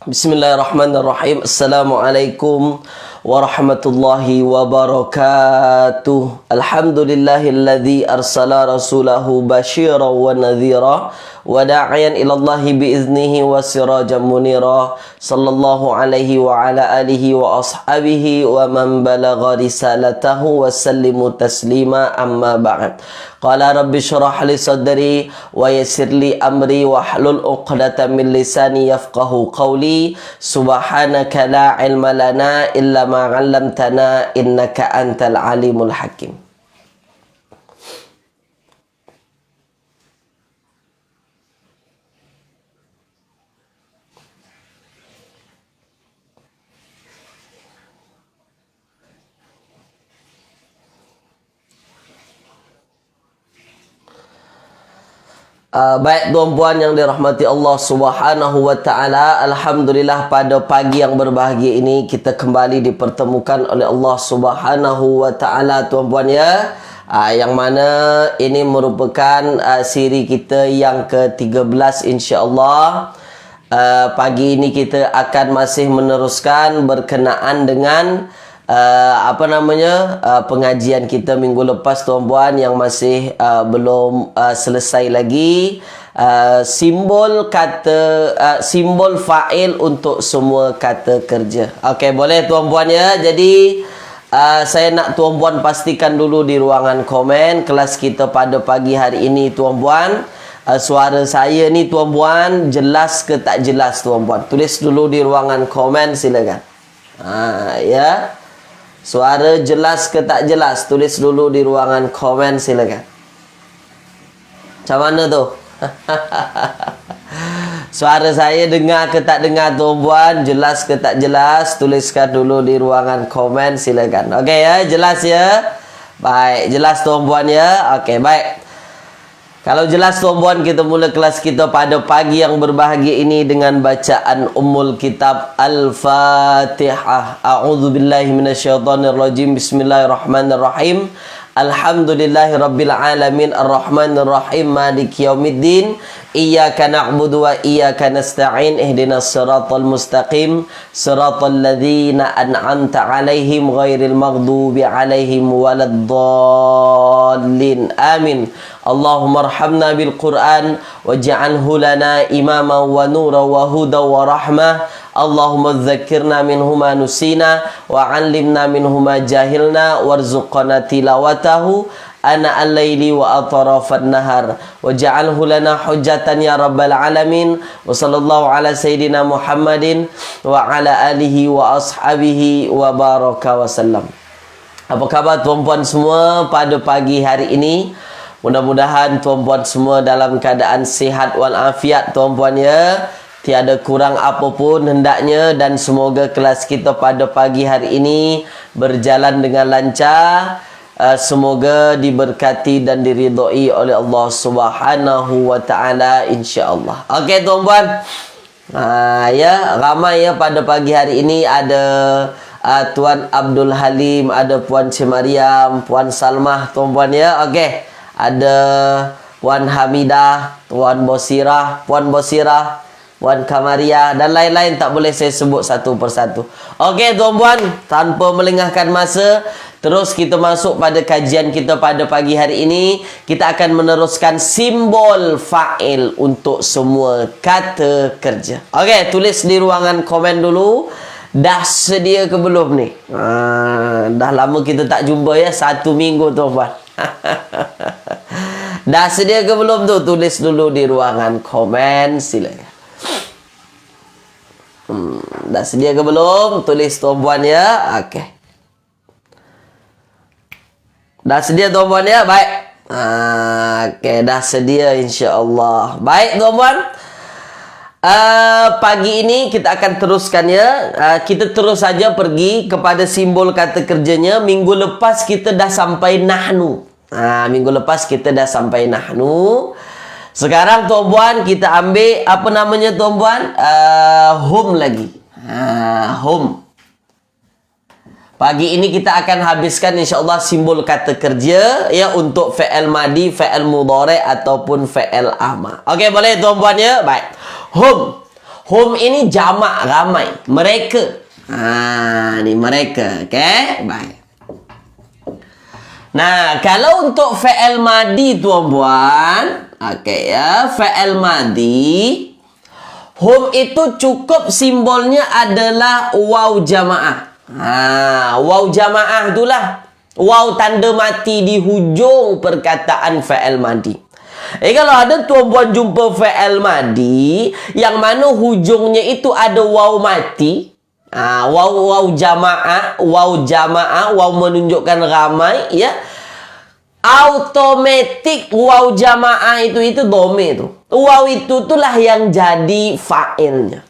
Bismillahirrahmanirrahim. Assalamualaikum warahmatullahi wabarakatuh. Alhamdulillahilladzi arsala rasulahu basyiran wa nadhira wa da'iyan ilallahi biiznihi wa sirajan munira. Sallallahu alaihi wa ala alihi wa ashabihi wa man balagha risalatahu wa sallimu taslima, amma ba'd. Qala rabbi syrah li sadri wa yassir li amri wa hlul 'uqdatam min lisani yafqahu qawli. Subhanaka la ilma lana illa ma 'allamtana innaka antal alimul hakim. Baik tuan-puan yang dirahmati Allah Subhanahu wa taala, alhamdulillah pada pagi yang berbahagia ini kita kembali dipertemukan oleh Allah Subhanahu wa taala tuan-puan ya. Yang mana ini merupakan siri kita yang ke-13 insya-Allah. Pagi ini kita akan masih meneruskan berkenaan dengan pengajian kita minggu lepas tuan-puan yang masih belum selesai lagi. Simbol simbol fa'il untuk semua kata kerja. Okey, boleh tuan-puan ya. Jadi saya nak tuan-puan pastikan dulu di ruangan komen kelas kita pada pagi hari ini tuan-puan. Suara saya ni tuan-puan jelas ke tak jelas tuan-puan? Tulis dulu di ruangan komen silakan. Ya. Suara jelas ke tak jelas? Tulis dulu di ruangan komen silakan. Macam mana tu? Suara saya dengar ke tak dengar tuan-puan? Jelas ke tak jelas? Tuliskan dulu di ruangan komen silakan. Okey ya, jelas ya? Baik, jelas tuan-puan ya? Okey, baik. Kalau jelas tuan-puan, kita mula kelas kita pada pagi yang berbahagia ini dengan bacaan Ummul Kitab Al-Fatihah. A'udzubillahi minasyaitonirrajim. Bismillahirrahmanirrahim. Alhamdulillahi rabbil alamin arrahmanirrahim maliki yaumiddin. Iyyaka na'budu wa iyyaka nasta'in. Ihdinas siratal mustaqim. Siratal ladzina an'amta 'alaihim ghairil maghdubi 'alaihim waladdallin. Amin. Allahumma arhamna bil Qur'an waj'alhu lana imama wa nura wa huda wa rahmah. Allahumma dzakkirna minhu ma nusina wa 'allimna minhu ma jahilna warzuqna tilawatahu ana al-laili wa atrafan nahar waj'alhu lana hujjatan ya rabbal alamin. Wa sallallahu ala sayidina Muhammadin wa ala alihi wa ashabihi wa baraka wa sallam. Apa khabar tuan-puan semua pada pagi hari ini? Mudah-mudahan tuan-puan semua dalam keadaan sihat walafiat tuan-puan ya. Tiada kurang apapun hendaknya, dan semoga kelas kita pada pagi hari ini berjalan dengan lancar. Semoga diberkati dan diridhai oleh Allah Subhanahu wa taala insya-Allah. Okey tuan-puan. Ya, ramai ya pada pagi hari ini ada Tuan Abdul Halim, ada Puan Cemariam, Puan Salmah tuan-puan ya. Okey. Ada Puan Hamidah, Puan Bosirah, Puan Kamaria dan lain-lain, tak boleh saya sebut satu persatu. Okey tuan-puan, tanpa melengahkan masa, terus kita masuk pada kajian kita pada pagi hari ini. Kita akan meneruskan simbol fa'il untuk semua kata kerja. Okey, tulis di ruangan komen dulu. Dah sedia ke belum ni? Dah lama kita tak jumpa ya, 1 minggu tuan-puan. Dah sedia ke belum tu? Tulis dulu di ruangan komen silakan. Dah sedia ke belum? Tulis tuan-puan ya. Okey. Dah sedia tuan-puan ya? Baik. Okey, dah sedia insya-Allah. Baik tuan-puan. Pagi ini kita akan teruskan ya. Kita terus saja pergi kepada simbol kata kerjanya. Minggu lepas kita dah sampai nahnu. Minggu lepas kita dah sampai nahnu. Sekarang tuan-puan kita ambil apa namanya tuan-puan? Hum lagi. Hum. Pagi ini kita akan habiskan insya-Allah simbol kata kerja ya untuk fi'il madi, fi'il mudhari ataupun fi'il amar. Okey, boleh tuan-puan ya? Baik. Hum. Hum ini jamak ramai. Mereka. Ni mereka. Okey? Baik. Nah, kalau untuk fi'il madi tuan-puan, okey ya, fi'il madi, hum itu cukup simbolnya adalah waw jamaah. Waw jamaah itulah waw tanda mati di hujung perkataan fi'il madi. Kalau ada tuan-puan jumpa fi'il madi yang mana hujungnya itu ada waw mati, waw jamaah, waw menunjukkan ramai, ya. Automatik waw jamaah itu dhamir tu. Waw itu itulah yang jadi fa'ilnya.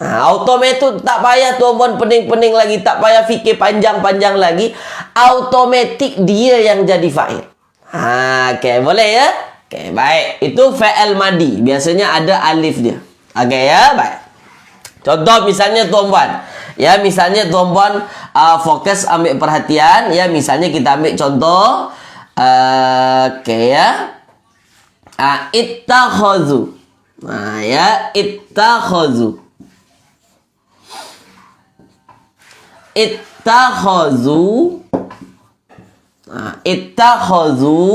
Automatik, tak payah tuan-puan pening-pening lagi, tak payah fikir panjang-panjang lagi. Automatik dia yang jadi fa'il. Okey, boleh ya? Okey, baik. Itu fi'il madi. Biasanya ada alif dia. Okey ya, baik. Contoh misalnya tuan-puan, ya misalnya tuan-puan fokus ambil perhatian, ya misalnya kita ambil contoh, okey ya, ittakhazu, ya ittakhazu, ittakhazu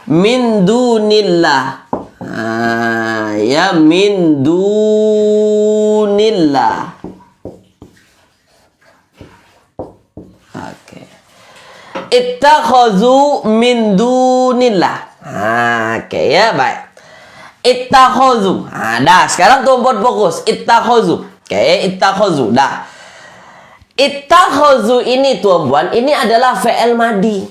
min dunillah. Ya min dunillah. Okey. Ittakhazu min dunillah. Okey ya, baik. Ittakhazu. Dah, sekarang tuan-puan fokus. Ittakhazu. Okey, ittakhazu. Dah. Ittakhazu ini tuan-puan, ini adalah fi'il madi.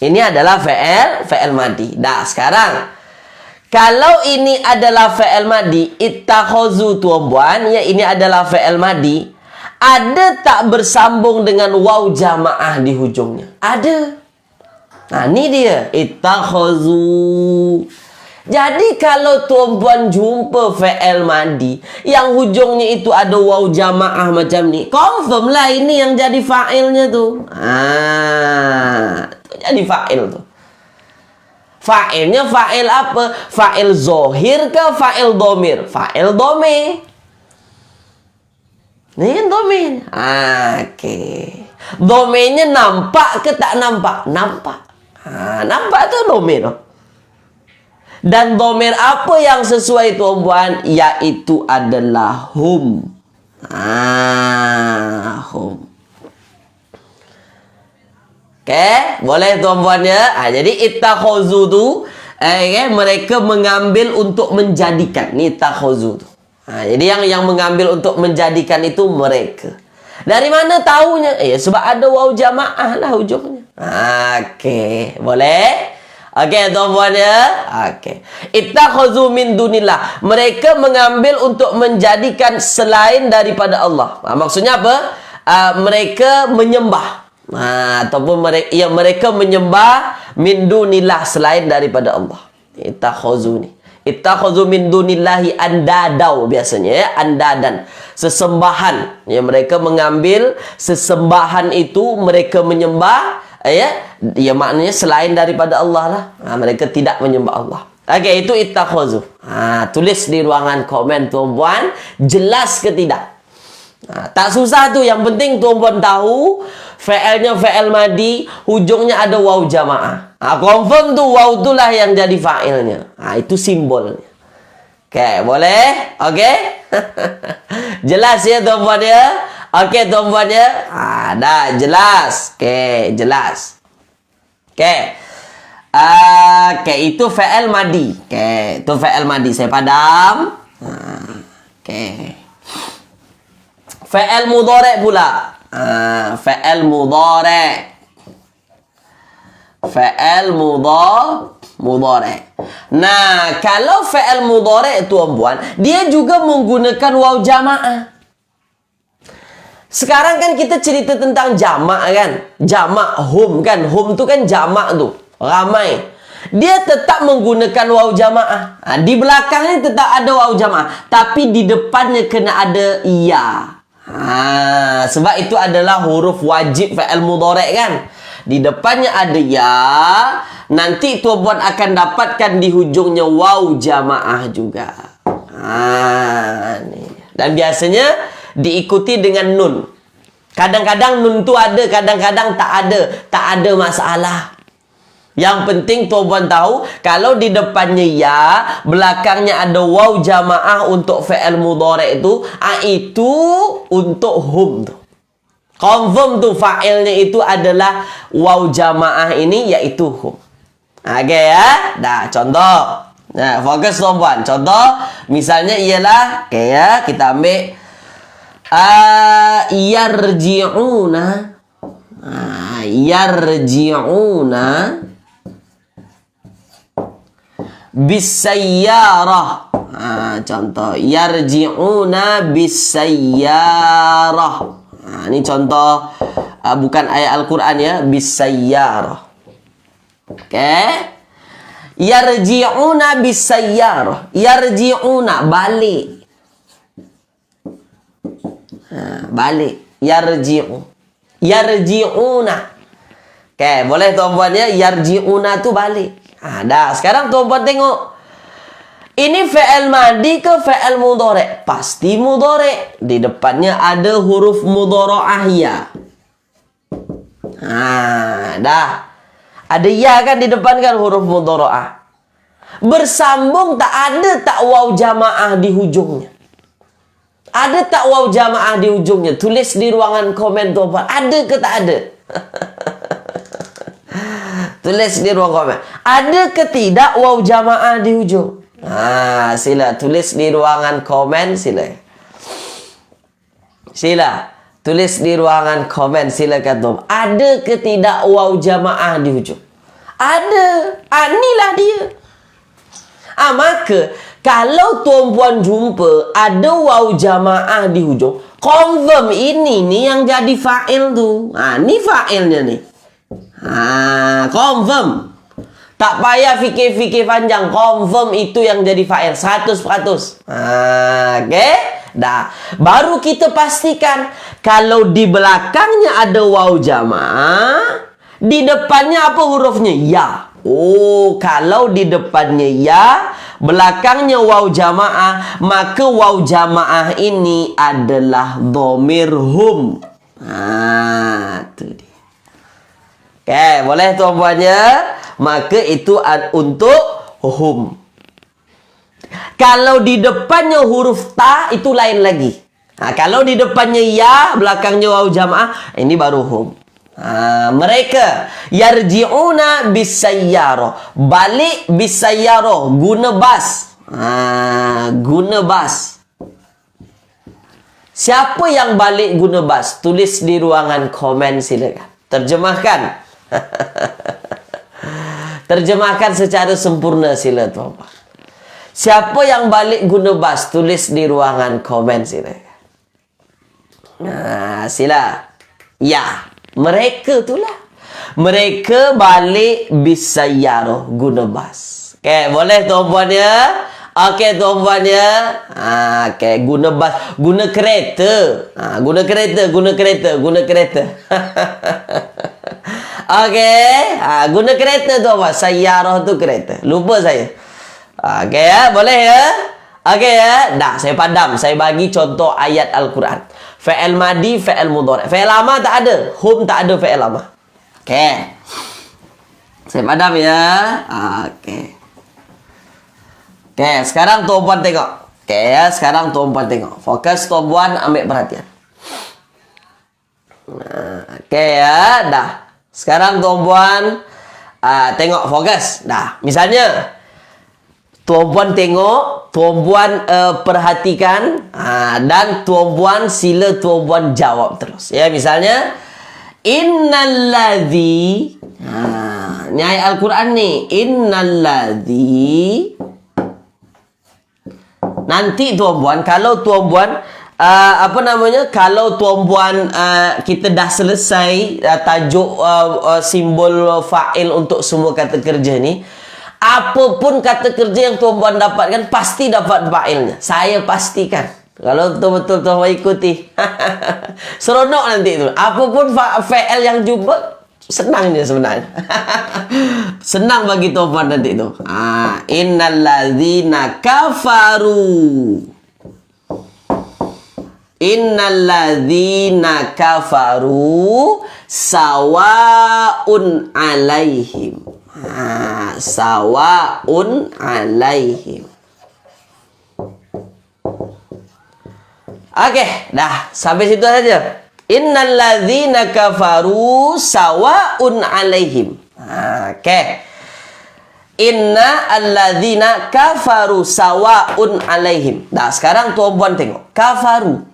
Ini adalah fi'il madi. Dah, sekarang kalau ini adalah fi'il madi, ittakhazu tuan-puan, ya ini adalah fi'il madi, ada tak bersambung dengan waw jamaah di hujungnya? Ada. Ini dia, ittakhazu. Jadi kalau tuan-puan jumpa fi'il madi yang hujungnya itu ada waw jamaah macam ni, confirm lah ini yang jadi fa'ilnya tu. Jadi fa'il tu. Fa'ilnya fa'il apa? Fa'il zohir ke fa'il domir? Fa'il domir. Ini kan domir. Okey. Domirnya nampak ke tak nampak? Nampak. Nampak tu domir. Dan domir apa yang sesuai tuan-puan? Iaitu adalah hum. Hum. Okey, boleh tuan-puan ya. Jadi ittakhazu tu, mereka mengambil untuk menjadikan. Ni ittakhazu tu. Jadi yang mengambil untuk menjadikan itu mereka. Dari mana tahunya? Sebab ada waw jamaah lah hujungnya. Okey, boleh? Okey tuan-puan ya. Okey. Ittakhazu min dunillah. Mereka mengambil untuk menjadikan selain daripada Allah. Maksudnya apa? Mereka menyembah. Ataupun mereka menyembah min dunillah selain daripada Allah. Ittakhazu ni. Ittakhazu min dunillahi andadau biasanya ya, andadan, sesembahan. Ya, mereka mengambil sesembahan itu, mereka menyembah ya maknanya selain daripada Allah lah. Mereka tidak menyembah Allah. Okey, itu ittakhazu. Tulis di ruangan komen tuan-puan, jelas ke tidak? Tak susah tu, yang penting tuan-puan tahu fi'ilnya fi'il madi, hujungnya ada waw jamaah. Confirm tu waw itulah yang jadi fa'ilnya. Itu simbolnya. Okey, boleh? Okey? Jelas ya tuan-puan ya? Okey tuan-puan ya? Dah jelas. Okey, jelas. Okey. Okey, itu fi'il madi. Okey, itu fi'il madi. Saya padam. Okey. Fi'il mudhari' pula. Fi'il mudhari'. Fi'il mudhari'. Nah, kalau fi'il mudhari' tuan-puan, dia juga menggunakan waw jamaah. Sekarang kan kita cerita tentang jamak kan? Jamak hum kan? Hum tu kan jamak tu. Ramai. Dia tetap menggunakan waw jamaah. Di belakangnya tetap ada waw jamaah. Tapi di depannya kena ada ya. Sebab itu adalah huruf wajib fi'il mudhari' kan? Di depannya ada ya. Nanti tuan-puan akan dapatkan di hujungnya waw jamaah juga. Nih. Dan biasanya diikuti dengan nun. Kadang-kadang nun tu ada, kadang-kadang tak ada. Tak ada masalah. Yang penting tuan tahu, kalau di depannya ya, belakangnya ada waw jamaah untuk fi'il mudhari' itu untuk hum tu. Confirm tu fa'ilnya itu adalah waw jamaah ini, yaitu hum. Okey ya. Dah, contoh. Nah, fokus tuan. Contoh misalnya ialah, okey ya, kita ambil yarji'una. Yarji'una bisayyarah. Contoh yarji'una bisayyarah. Ini contoh bukan ayat Al-Quran ya, bisayyarah. Okey. Yarji'una bisayyarah. Yarji'una balik. Balik. Yarji'una. Okey, boleh tuan-puan ya, yarji'una tu balik. Dah, sekarang tuan-puan tengok. Ini fi'il madi ke fi'il mudhari'? Pasti mudhari'. Di depannya ada huruf mudhara'ah ya. Dah. Ada ya kan di depan kan huruf mudhara'ah. Bersambung tak ada tak waw jamaah di hujungnya? Ada tak waw jamaah di ujungnya? Tulis di ruangan komen tuan-puan. Ada ke tak ada? Tulis di ruang komen. Ada ke tidak waw jamaah di hujung? Sila tulis di ruangan komen, sila. Sila tulis di ruangan komen, silakan tuan. Ada ke tidak waw jamaah di hujung? Ada. Inilah dia. Maka kalau tuan-puan jumpa ada waw jamaah di hujung, confirm ini nih yang jadi fa'il tu. Ni fa'ilnya nih. Confirm. Tak payah fikir-fikir panjang. Confirm itu yang jadi fa'il 100%. Okey? Dah. Baru kita pastikan kalau di belakangnya ada waw jamaah, di depannya apa hurufnya? Ya. Oh, kalau di depannya ya, belakangnya waw jamaah, maka waw jamaah ini adalah dhamir hum. Tu dia. Okey, boleh tuan-puannya? Maka itu untuk hum. Kalau di depannya huruf ta, itu lain lagi. Kalau di depannya ya, belakangnya waw jamaah, ini baru hum. Mereka yarji'una bisayyarah. Balik bisayyarah, guna bas. Guna bas. Siapa yang balik guna bas? Tulis di ruangan komen silakan. Terjemahkan. Terjemahkan secara sempurna sila tuan-tuan. Siapa yang balik guna bas? Tulis di ruangan komen sila. Sila. Ya. Mereka itulah. Mereka balik bisayyarah guna bas. Okey, boleh tuan-puan ya? Okey tuan-puan ya. Okey, guna bas, guna kereta. Guna kereta, guna kereta, guna kereta. Okey, guna kereta tuan-puan. Sayyarah tu kereta. Lupa saya. Okey ya, boleh ya? Okey ya. Dah, saya padam. Saya bagi contoh ayat Al-Quran. Fi'il madi, fi'il mudhari'. Fi'il amar tak ada. Hum tak ada fi'il amar. Okey. Saya padam ya. Okey. Okey, sekarang tuan-puan tengok. Okey ya, sekarang tuan-puan tengok. Fokus tuan-puan, ambil perhatian. Okey ya, dah. Sekarang tuan-puan tengok, fokus. Dah, misalnya tuan-puan tengok, tuan-puan perhatikan, dan tuan-puan sila tuan-puan jawab terus. Ya, misalnya innalladzi, ni ayat Al-Quran ni, innalladzi. Nanti tuan-puan, kalau tuan-puan kalau tuan-puan kita dah selesai tajuk simbol fa'il untuk semua kata kerja ni, apapun kata kerja yang tuan-puan dapatkan, pasti dapat fa'ilnya. Saya pastikan. Kalau betul-betul tuan-puan ikuti. Seronok nanti tu. Apapun fa'il yang jumpa, Senang dia sebenarnya. Senang bagi tuan nanti itu. Innalladzina kafaru. Innalladzina kafaru sawaun alaihim. Sawaun alaihim. Oke, dah sampai situ saja. Innalladzina kafaru sawaun alaihim. Oke. Inna alladzina kafaru sawaun alaihim. Nah, sekarang tuan-puan tengok. Kafaru.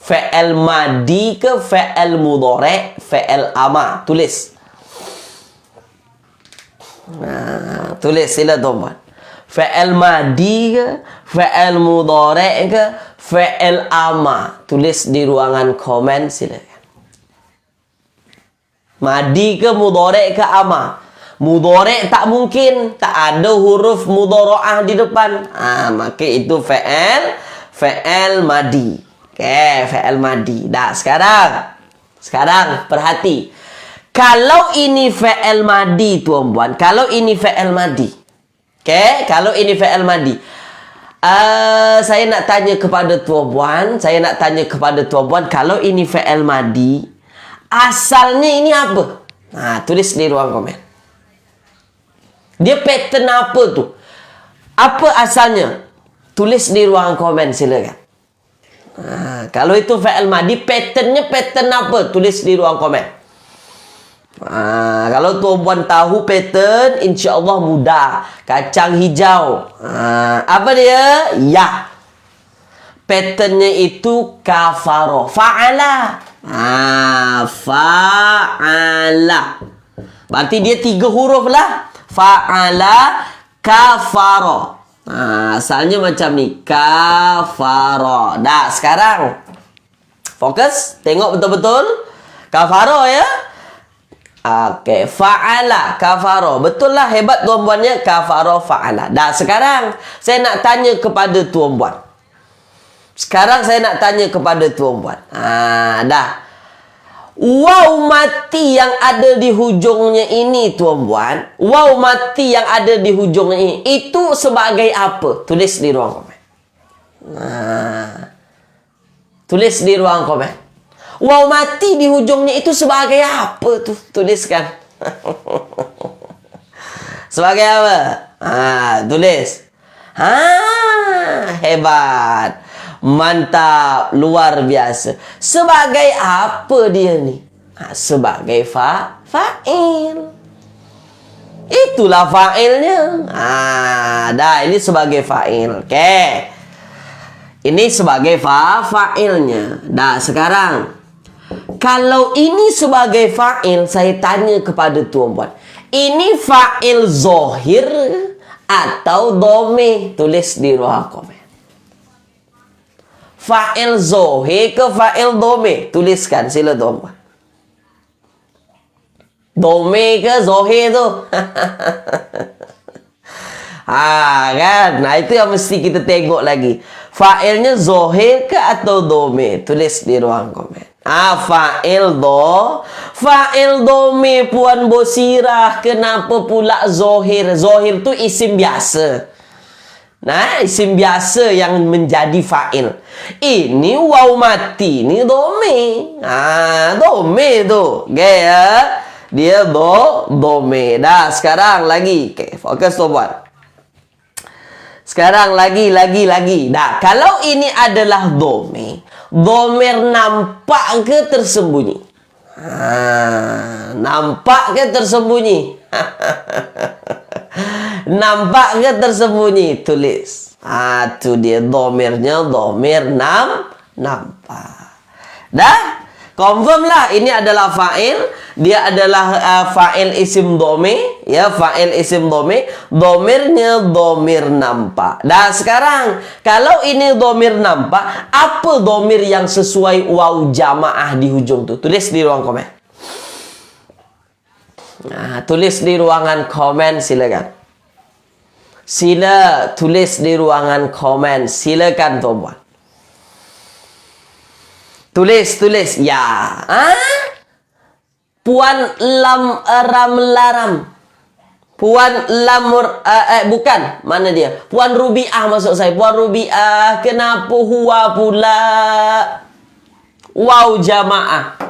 Fi'il madi ke fi'il mudhari', fi'il ama. Tulis. Tulis sila tuan-puan. Fi'il madi ke, fi'il mudhari' ke, fi'il ama. Tulis di ruangan komen silakan. Madi ke mudhari' ke ama. Mudhari' tak mungkin, tak ada huruf mudhara'ah di depan. Maka itu fi'il madi. Oke, fi'il madi. Dah, sekarang perhati. Kalau ini fi'il madi tuan-puan, kalau ini fi'il madi. Oke, kalau ini fi'il madi. Saya nak tanya kepada tuan-puan, kalau ini fi'il madi, asalnya ini apa? Tulis di ruang komen. Dia pattern apa tu? Apa asalnya? Tulis di ruang komen silakan. Kalau itu fi'il madi, patternnya pattern apa? Tulis di ruang komen. Kalau tuan-puan tahu pattern, insya-Allah mudah. Kacang hijau. Apa dia? Ya. Patternnya itu kafaro. Fa'ala. Fa'ala. Berarti dia 3 huruf lah. Fa'ala, kafaro. Asalnya macam ni. Kafaro. Dah, sekarang fokus. Tengok betul-betul. Kafaro ya. Oke, fa'ala, kafaro. Betul lah, hebat tuan-puannya. Kafaro, fa'ala. Dah, sekarang saya nak tanya kepada tuan-puan. Dah. Waw mati yang ada di hujungnya ini tuan-puan. Waw mati yang ada di hujungnya ini. Itu sebagai apa? Tulis di ruang komen. Tulis di ruang komen. Waw mati di hujungnya itu sebagai apa tu? Tuliskan. Sebagai apa? Tulis. Hebat. Mantap. Luar biasa. Sebagai apa dia ni? Sebagai fa'il. Itulah fa'ilnya. Dah, ini sebagai fa'il. Oke. Ini sebagai fa'ilnya. Dah, sekarang kalau ini sebagai fa'il, saya tanya kepada tuan-puan. Ini fa'il zohir atau dhamir? Tulis di ruang komen. Fa'il zohir ke fa'il dhamir? Tuliskan sila tuan-puan. Dhamir ke zohir tu? Kan? Nah, itu yang mesti kita tengok lagi. Fa'ilnya zohir ke atau dhamir? Tulis di ruang komen. Fa'il dhamir Puan Bosirah. Kenapa pula zohir? Zohir tu isim biasa. Nah, isim biasa yang menjadi fa'il. Ini waw mati, ini dhamir. Dhamir tu. Okay, ya. Dia dhamir. Dah, sekarang lagi. Okay, fokus tuan-puan. Sekarang lagi. Dah, kalau ini adalah dhamir, dhamir nampak ke tersembunyi? Nampak ke tersembunyi? Nampak ke tersembunyi? Tulis. Tu dia dhamirnya, dhamir nampak. Dah? Confirm lah ini adalah fa'il. Dia adalah fa'il isim dhamir. Ya, fa'il isim dhamir. Dhamirnya dhamir nampak. Dah, sekarang kalau ini dhamir nampak, apa dhamir yang sesuai waw jamaah di hujung tu? Tulis di ruang komen. Tulis di ruangan komen silakan. Sila tulis di ruangan komen. Silakan tuan-puan. Tulis. Ya. Puan lam ram laram. Puan lamur bukan, mana dia? Puan Rubiah maksud saya. Puan Rubiah, kenapa huwa pula waw jamaah?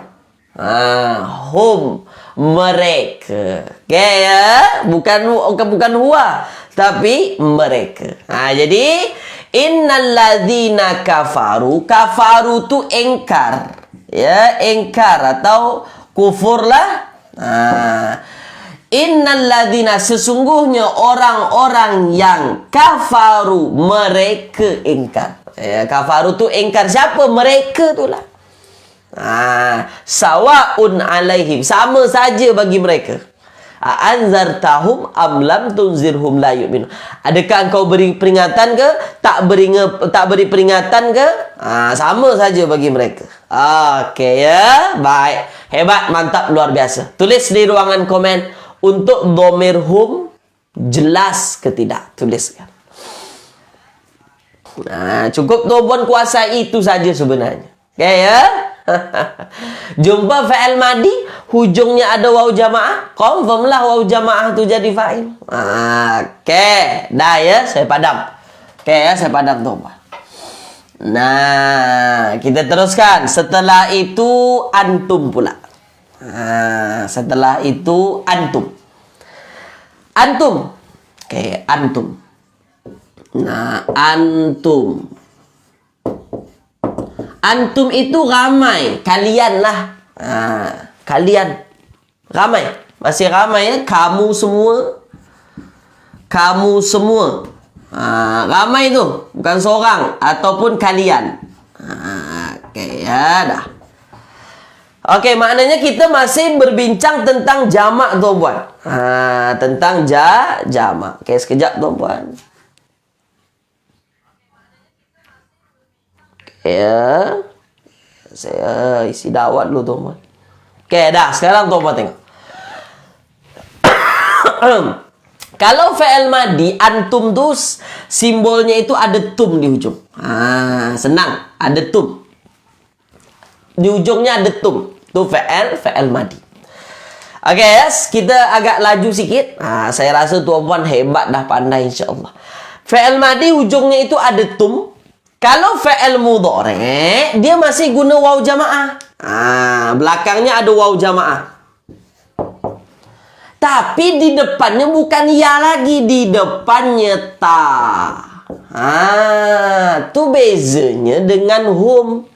Hum, mereka. Okay, ya? Bukan huwa, tapi mereka. Jadi innalladzina kafaru. Kafaru tu engkar. Ya, engkar atau kufur lah. Innalladzina, sesungguhnya orang-orang yang kafaru, mereka engkar. Ya, kafaru tu engkar. Siapa? Mereka tu lah. Sawaun alaihim, sama saja bagi mereka. Anzartahum am lam tunzirhum la yu'minu. Adakah engkau beri peringatan ke? Tak beri peringatan ke? Sama saja bagi mereka. Okey, ya. Baik. Hebat, mantap, luar biasa. Tulis di ruangan komen untuk dhamir hum jelas ke tidak. Tuliskan. Cukup tuan-puan kuasai itu saja sebenarnya. Okey, ya. Jumpa fa'il madi, hujungnya ada waw jamaah, confirm lah waw jamaah tu jadi fa'il. Okey, dah ya, saya padam. Okey ya, saya padam tuan-puan. Nah, kita teruskan. Setelah itu antum pula. Setelah itu antum. Antum. Okey, antum. Nah, antum. Antum itu ramai. Kalian lah. Kalian. Ramai. Masih ramai ya. Kamu semua. Kamu semua. Ramai tu. Bukan seorang. Ataupun kalian. Okey, ya dah. Okey, maknanya kita masih berbincang tentang jamak tuan-puan. Tentang jamak. Okey, sekejap tuan-puan. Ya, saya isi dawat dulu tuan-puan. Okey, dah. Sekarang tuan-puan tengok. Kalau fa'il madi, antum tu simbolnya itu ada tum di hujung. Senang. Ada tum. Di ujungnya ada tum. Tu fa'il madi. Okey, yes. Kita agak laju sikit. Saya rasa tuan-puan hebat dah, pandai insya-Allah. Fa'il madi hujungnya itu ada tum. Kalau fa'il mudhari', dia masih guna waw jamaah. Belakangnya ada waw jamaah. Tapi di depannya bukan ya lagi, di depannya ta. Tu bezanya dengan hum.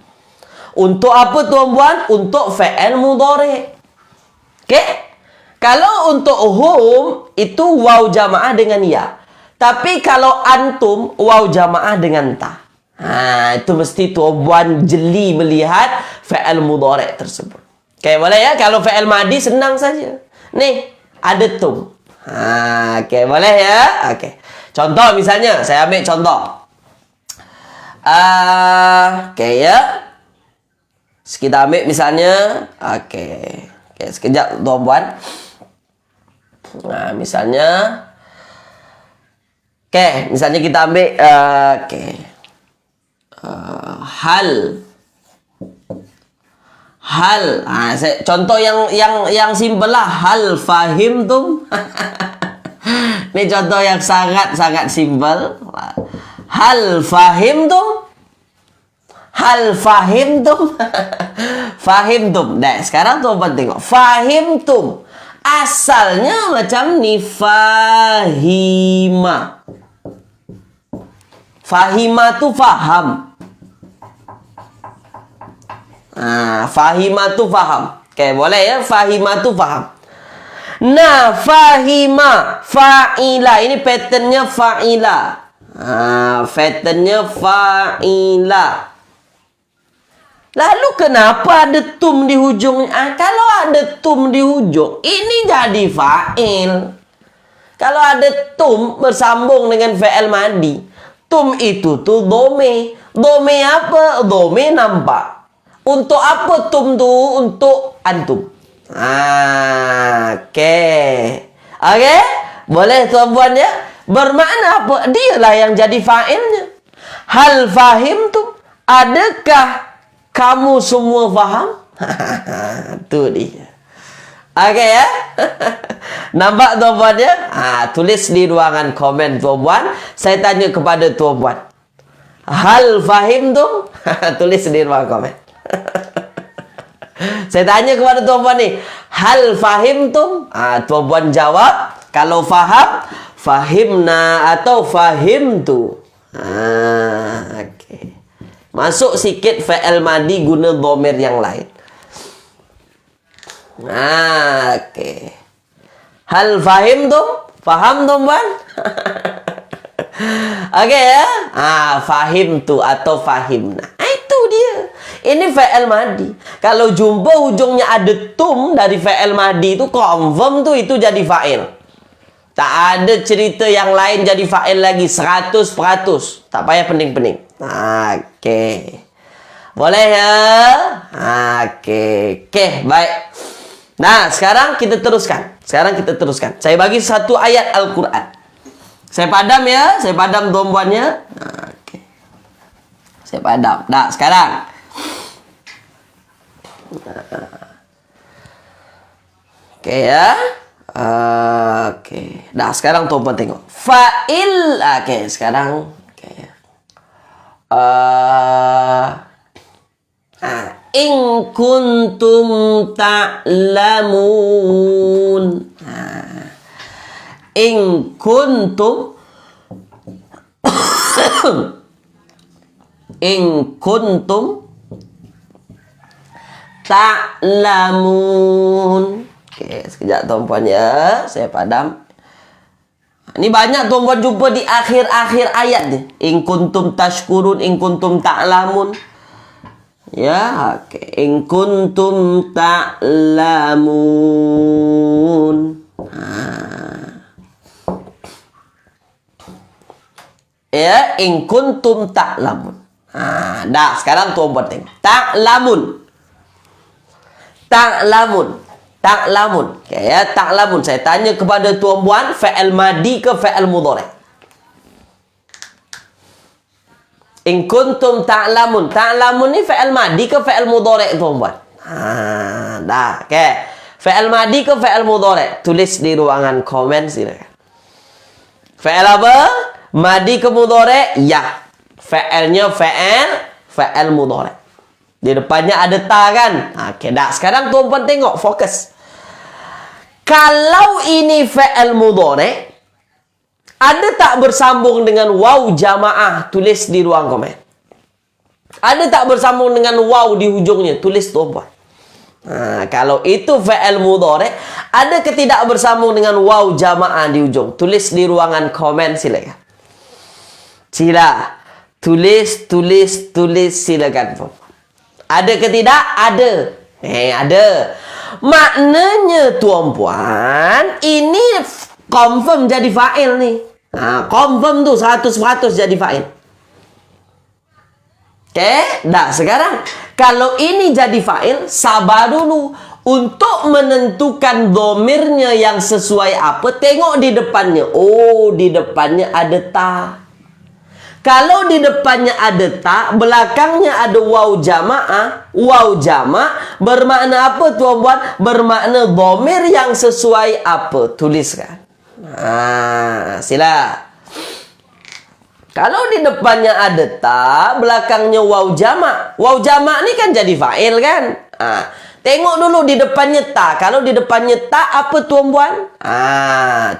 Untuk apa tuan-puan? Untuk fa'il mudhari'. Okey? Kalau untuk hum, itu waw jamaah dengan ya. Tapi kalau antum, waw jamaah dengan ta. Itu mesti tuan-puan jeli melihat fa'il mudhari' tersebut. Okey, boleh ya? Kalau fa'il madi senang saja. Nih, ada tum. Okey, boleh ya? Okey. Contoh misalnya, saya ambil contoh. Okey ya. Kita ambil misalnya, okey. Okey, sekejap tuan-puan. Misalnya, okey, misalnya kita ambil okey. Hal. Contoh yang simple lah. Hal fahim tum. Ini contoh yang sangat simple. Hal fahim tum. Hal fahim tum. Fahim tum. Nah, sekarang tuan-tuan tengok. Fahim tum. Asalnya macam ni. Fahima. Fahima tu faham. Fahima tu faham. Okey, boleh ya? Fahima tu faham. Nah, fahima. Fa'ila. Ini patternnya fa'ila. Patternnya fa'ila. Lalu kenapa ada tum di hujungnya? Kalau ada tum di hujung, ini jadi fa'il. Kalau ada tum bersambung dengan fa'il madi, tum itu tuh dome. Dome apa? Dome nampak. Untuk apa tum tu? Untuk antum. Okey. Boleh tuan-puan ya? Bermakna apa? Dialah yang jadi fa'ilnya. Hal fahim tu. Adakah kamu semua faham? Tu dia. Oke ya. Nampak tuan-puan ya? Tulis di ruangan komen tuan-puan. Saya tanya kepada tuan-puan. Hal fahim tu? Tulis di ruangan komen. Saya tanya kepada tuan-puan ni. Hal fahim tu? Tuan-puan jawab. Kalau faham, fahimna atau fahim tu. Okay. Masuk sikit fa'il madi guna dhamir yang lain. Okay. Hal fahim tu? Faham tuan-puan? Okay ya. Fahim tu atau fahimna. Itu dia. Ini fa'il madi. Kalau jumpa ujungnya ada tum dari fa'il madi itu, confirm tu itu jadi fa'il. Tak ada cerita yang lain jadi fa'il lagi 100%. Tak payah pening-pening. Okay. Boleh ya? Okay. Okay, baik. Nah, sekarang kita teruskan. Saya bagi satu ayat Al-Quran. Saya padam ya. Saya padam tuan-puannya. Okay. Saya padam. Nah, sekarang. Okay ya. Okay. Nah, sekarang tuan-puan tengok. Fa'il. Okay, sekarang. Okay. In kuntum ta'lamun. In kuntum in kuntum ta'lamun. Oke, sekejap tuan-puan ya. Saya padam. Ini banyak tuan-puan jumpa di akhir-akhir ayat nih. In kuntum tashkurun, in kuntum ta'lamun. Ya, oke. In kuntum ta'lamun. Ya, in kuntum ta'lamun. Dah, sekarang tuan-puan tengok. Ta'lamun. Ta'lamun. Ta'lamun. Okay, ya, ta'lamun. Saya tanya kepada tuan-puan, fa'il madi ke fa'il mudhari'? In kuntum ta'lamun. Ta'lamun ni fa'il madi ke fa'il mudhari' tuan-puan? Dah, okey. Fa'il madi ke fa'il mudhari'? Tulis di ruangan komen silakan. Fa'il apa? Madi ke mudhari'? Ya. Fa'ilnya fa'il mudhari'. Di depannya ada ta kan? Okey, dah. Sekarang tuan-puan tengok, fokus. Kalau ini fa'il mudhari', ada tak bersambung dengan waw jamaah? Tulis di ruang komen. Ada tak bersambung dengan waw di hujungnya? Tulis tuan-puan. Kalau itu fa'il mudhari', ada ke tidak bersambung dengan waw jamaah di hujung? Tulis di ruangan komen silakan. Tulis silakan. Ada ke tidak? Ada. Ada. Maknanya tuan-puan, ini confirm jadi fa'il nih. Confirm tuh 100% jadi fa'il. Oke, dah sekarang kalau ini jadi fa'il, sabar dulu. Untuk menentukan domirnya yang sesuai apa, tengok di depannya. Oh, di depannya ada ta. Kalau di depannya ada ta, belakangnya ada waw jamaah. Waw jama' bermakna apa tuan-puan? Bermakna domir yang sesuai apa? Tuliskan. Sila. Kalau di depannya ada ta, belakangnya waw jama'. Waw jama' ni kan jadi fa'il kan? Tengok dulu di depannya ta. Kalau di depannya ta, apa tuan-puan?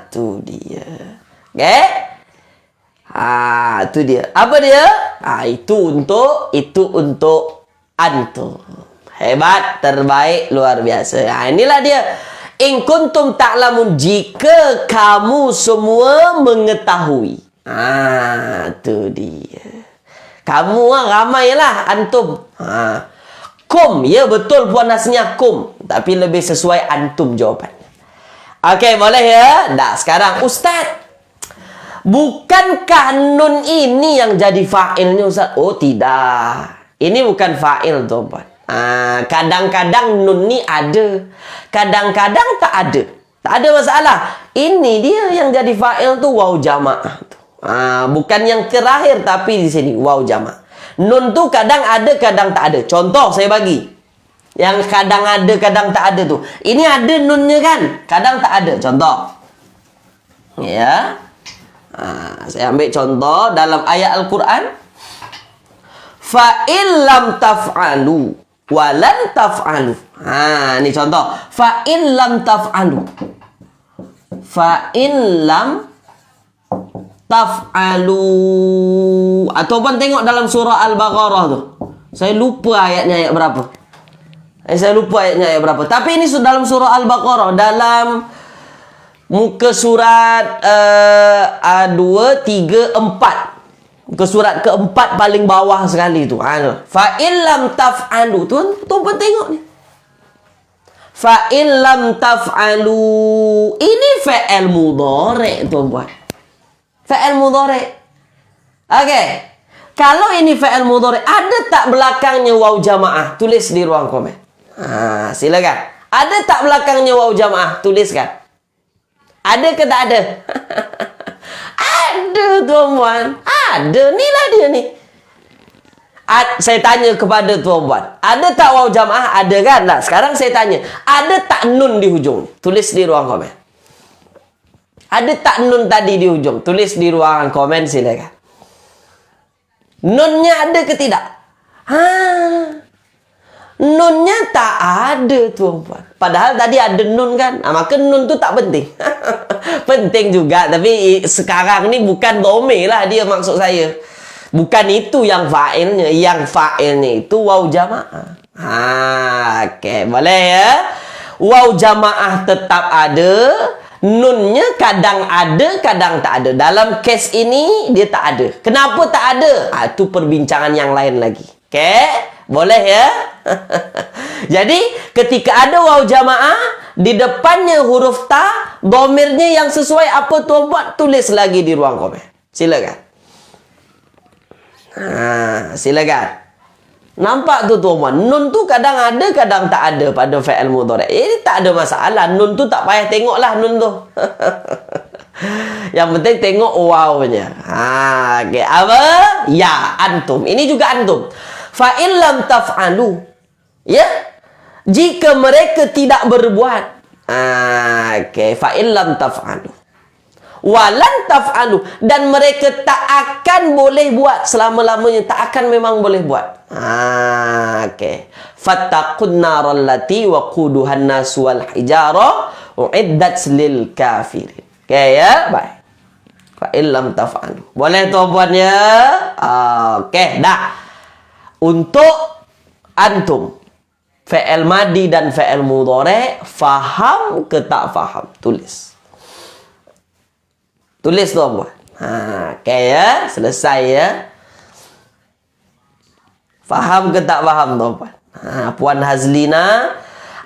Tu dia. Okay? Tu dia. Apa dia? Itu untuk antum. Hebat, terbaik, luar biasa. Inilah dia. In kuntum ta'lamun, jika kamu semua mengetahui. Tu dia. Kamu ramailah antum. Kum, ya betul puan aslinya kum, tapi lebih sesuai antum jawapannya. Okey, boleh ya? Dah, sekarang Ustaz, bukankah nun ini yang jadi fa'ilnya Ustaz? Oh, tidak. Ini bukan fa'il tuan-puan. Kadang-kadang nun ni ada, kadang-kadang tak ada. Tak ada masalah. Ini dia yang jadi fa'il tu waw jamaah. Bukan yang terakhir, tapi di sini waw jamaah. Nun tu kadang ada, kadang tak ada. Contoh saya bagi. Yang kadang ada, kadang tak ada tuh. Ini ada nunnya kan? Kadang tak ada. Contoh. Ya. Saya ambil contoh dalam ayat Al-Quran. Fa illam taf'alu walan taf'alu. Ini contoh. Fa illam taf'alu. Fa illam taf'alu. Ataupun tengok dalam surah Al-Baqarah tuh. Saya lupa ayatnya ayat berapa. Saya lupa ayatnya ayat berapa. Tapi ini dalam surah Al-Baqarah. Dalam muka surat 2, 3, 4. Muka surat keempat paling bawah sekali tu. Fa illam taf'alu. Tuan tengok ni. Fa illam taf'alu. Ini fa'il mudhari' tuan-tuan. Fa'il mudhari'. Okey. Kalau ini fa'il mudhari', ada tak belakangnya waw jamaah? Tulis di ruang komen. Silakan. Ada tak belakangnya waw jamaah? Tuliskan. Ada ke tak ada? Ada tuan-tuan. Ada. Inilah dia ni. Saya tanya kepada tuan-tuan. Ada tak waw jamaah? Ada kan? Nah, sekarang saya tanya. Ada tak nun di hujung? Tulis di ruang komen. Ada tak nun tadi di hujung? Tulis di ruangan komen silakan. Nunnya ada ke tidak? Nunnya tak ada tuan-tuan. Padahal tadi ada nun kan? Maka nun tu tak penting. Penting juga. Tapi sekarang ni bukan dhamir lah dia maksud saya. Bukan itu yang fa'ilnya. Yang fa'ilnya itu waw jamaah. Okey. Boleh ya? Waw jamaah tetap ada. Nunnya kadang ada, kadang tak ada. Dalam kes ini, dia tak ada. Kenapa tak ada? Itu perbincangan yang lain lagi. Okey? Boleh ya? Jadi, ketika ada waw jamaah, di depannya huruf ta, dhamirnya yang sesuai apa tuan buat, tulis lagi di ruang komen. Silakan. Silakan. Nampak tu tuan-tuan. Nun tu kadang ada, kadang tak ada pada fa'il mudhari'. Ini tak ada masalah. Nun tu tak payah tengoklah nun tu. Yang penting tengok wawnya. Okay. Apa? Ya, antum. Ini juga antum. Fa'il lam taf'alu. Ya? Jika mereka tidak berbuat. Okay. Fa'il lam taf'alu. Walan taf'alu. Dan mereka tak akan boleh buat selama-lamanya. Tak akan memang boleh buat. Okay. Fattaqun naral lati waquduhan nas wal hijara uiddat lil kafirin. Okay ya? Baik. Fa illam taf'alu. Boleh tuan-puan ya? Okay, dah. Untuk antum fi'il madi dan fi'il mudhari' faham ke tak faham? Tulis. Tulis tuan-puan. Okay ya? Selesai ya? Faham ke tak faham tuan-puan? Puan Hazlina,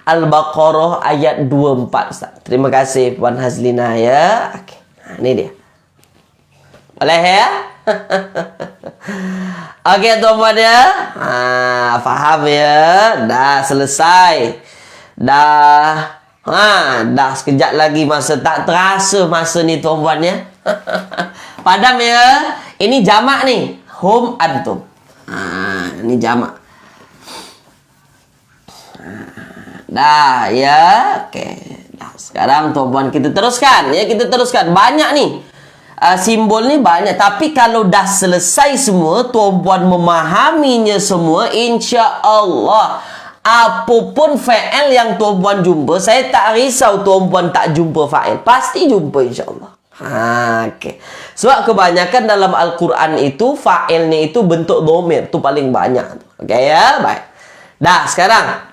Al-Baqarah ayat 24. Ustaz. Terima kasih Puan Hazlina ya. Okay. Ini dia. Boleh ya? Okey tuan-puan ya. Faham ya? Dah selesai. Dah. Dah sekejap lagi masa. Tak terasa masa ni tuan-puan ya. Padam ya. Ini jamak ni. Hum antum. Ini jamak. Dah ya. Okey. Dah sekarang tuan-puan kita teruskan ya, kita teruskan. Banyak ni. Simbol ni banyak. Tapi kalau dah selesai semua, tuan-puan memahaminya semua, insya-Allah apapun fa'il yang tuan-puan jumpa, saya tak risau tuan-puan tak jumpa fa'il. Pasti jumpa insya-Allah. Okay. Sebab kebanyakan dalam Al-Quran itu fa'ilnya itu bentuk dhamir, tu paling banyak. Okey ya, baik. Dah sekarang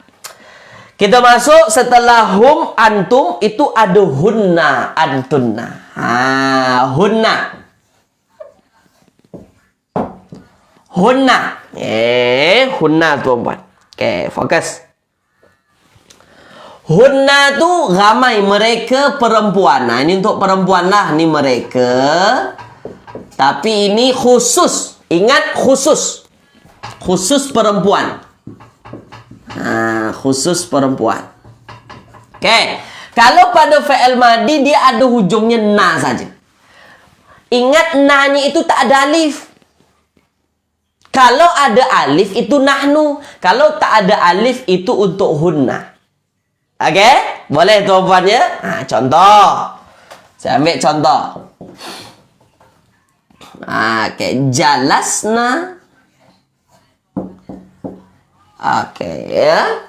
kita masuk setelah hum antum itu ada hunna antunna. Hunna. Hunna. Hunna tuan-puan. Okey, fokus. Hunna tu ramai mereka perempuan. Ini untuk perempuan lah. Ini mereka. Tapi ini khusus. Ingat khusus. Khusus perempuan. Khusus perempuan. Okey. Kalau pada fi'il madi dia ada hujungnya na saja. Ingat na-nya itu tak ada alif. Kalau ada alif itu nahnu. Kalau tak ada alif itu untuk hunna. Oke? Boleh tuan-puan ya? Nah, contoh. Saya ambil contoh. Oke, jalasna. Oke ya.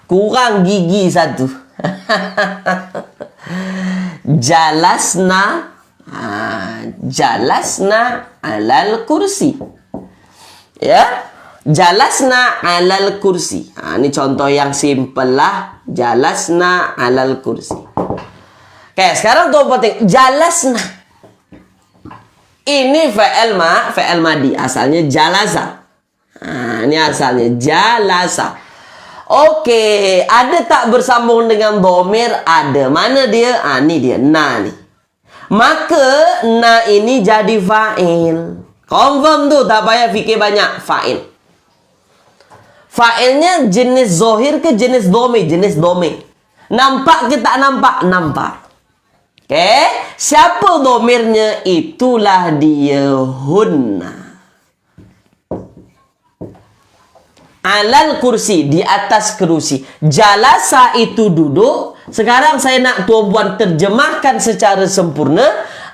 Kurang gigi satu. Jalasna. Jalasna alal kursi. Ya. Jalasna alal kursi. Ini contoh yang simple lah. Jalasna alal kursi. Oke, sekarang tuan penting. Jalasna. Ini fi'il madi. Asalnya jalasa. Ini asalnya jalasa. Oke, ada tak bersambung dengan domir? Ada. Mana dia? Ini dia. Na nih. Maka na ini jadi fa'il. Confirm tuh, tak payah fikir banyak. Fa'il. Fa'ilnya jenis zohir ke jenis domir? Jenis domir. Nampak ke tak nampak? Nampak. Oke. Siapa domirnya? Itulah dia hunna. Alal kursi, di atas kerusi. Jalasa itu duduk. Sekarang saya nak tuan-puan terjemahkan secara sempurna.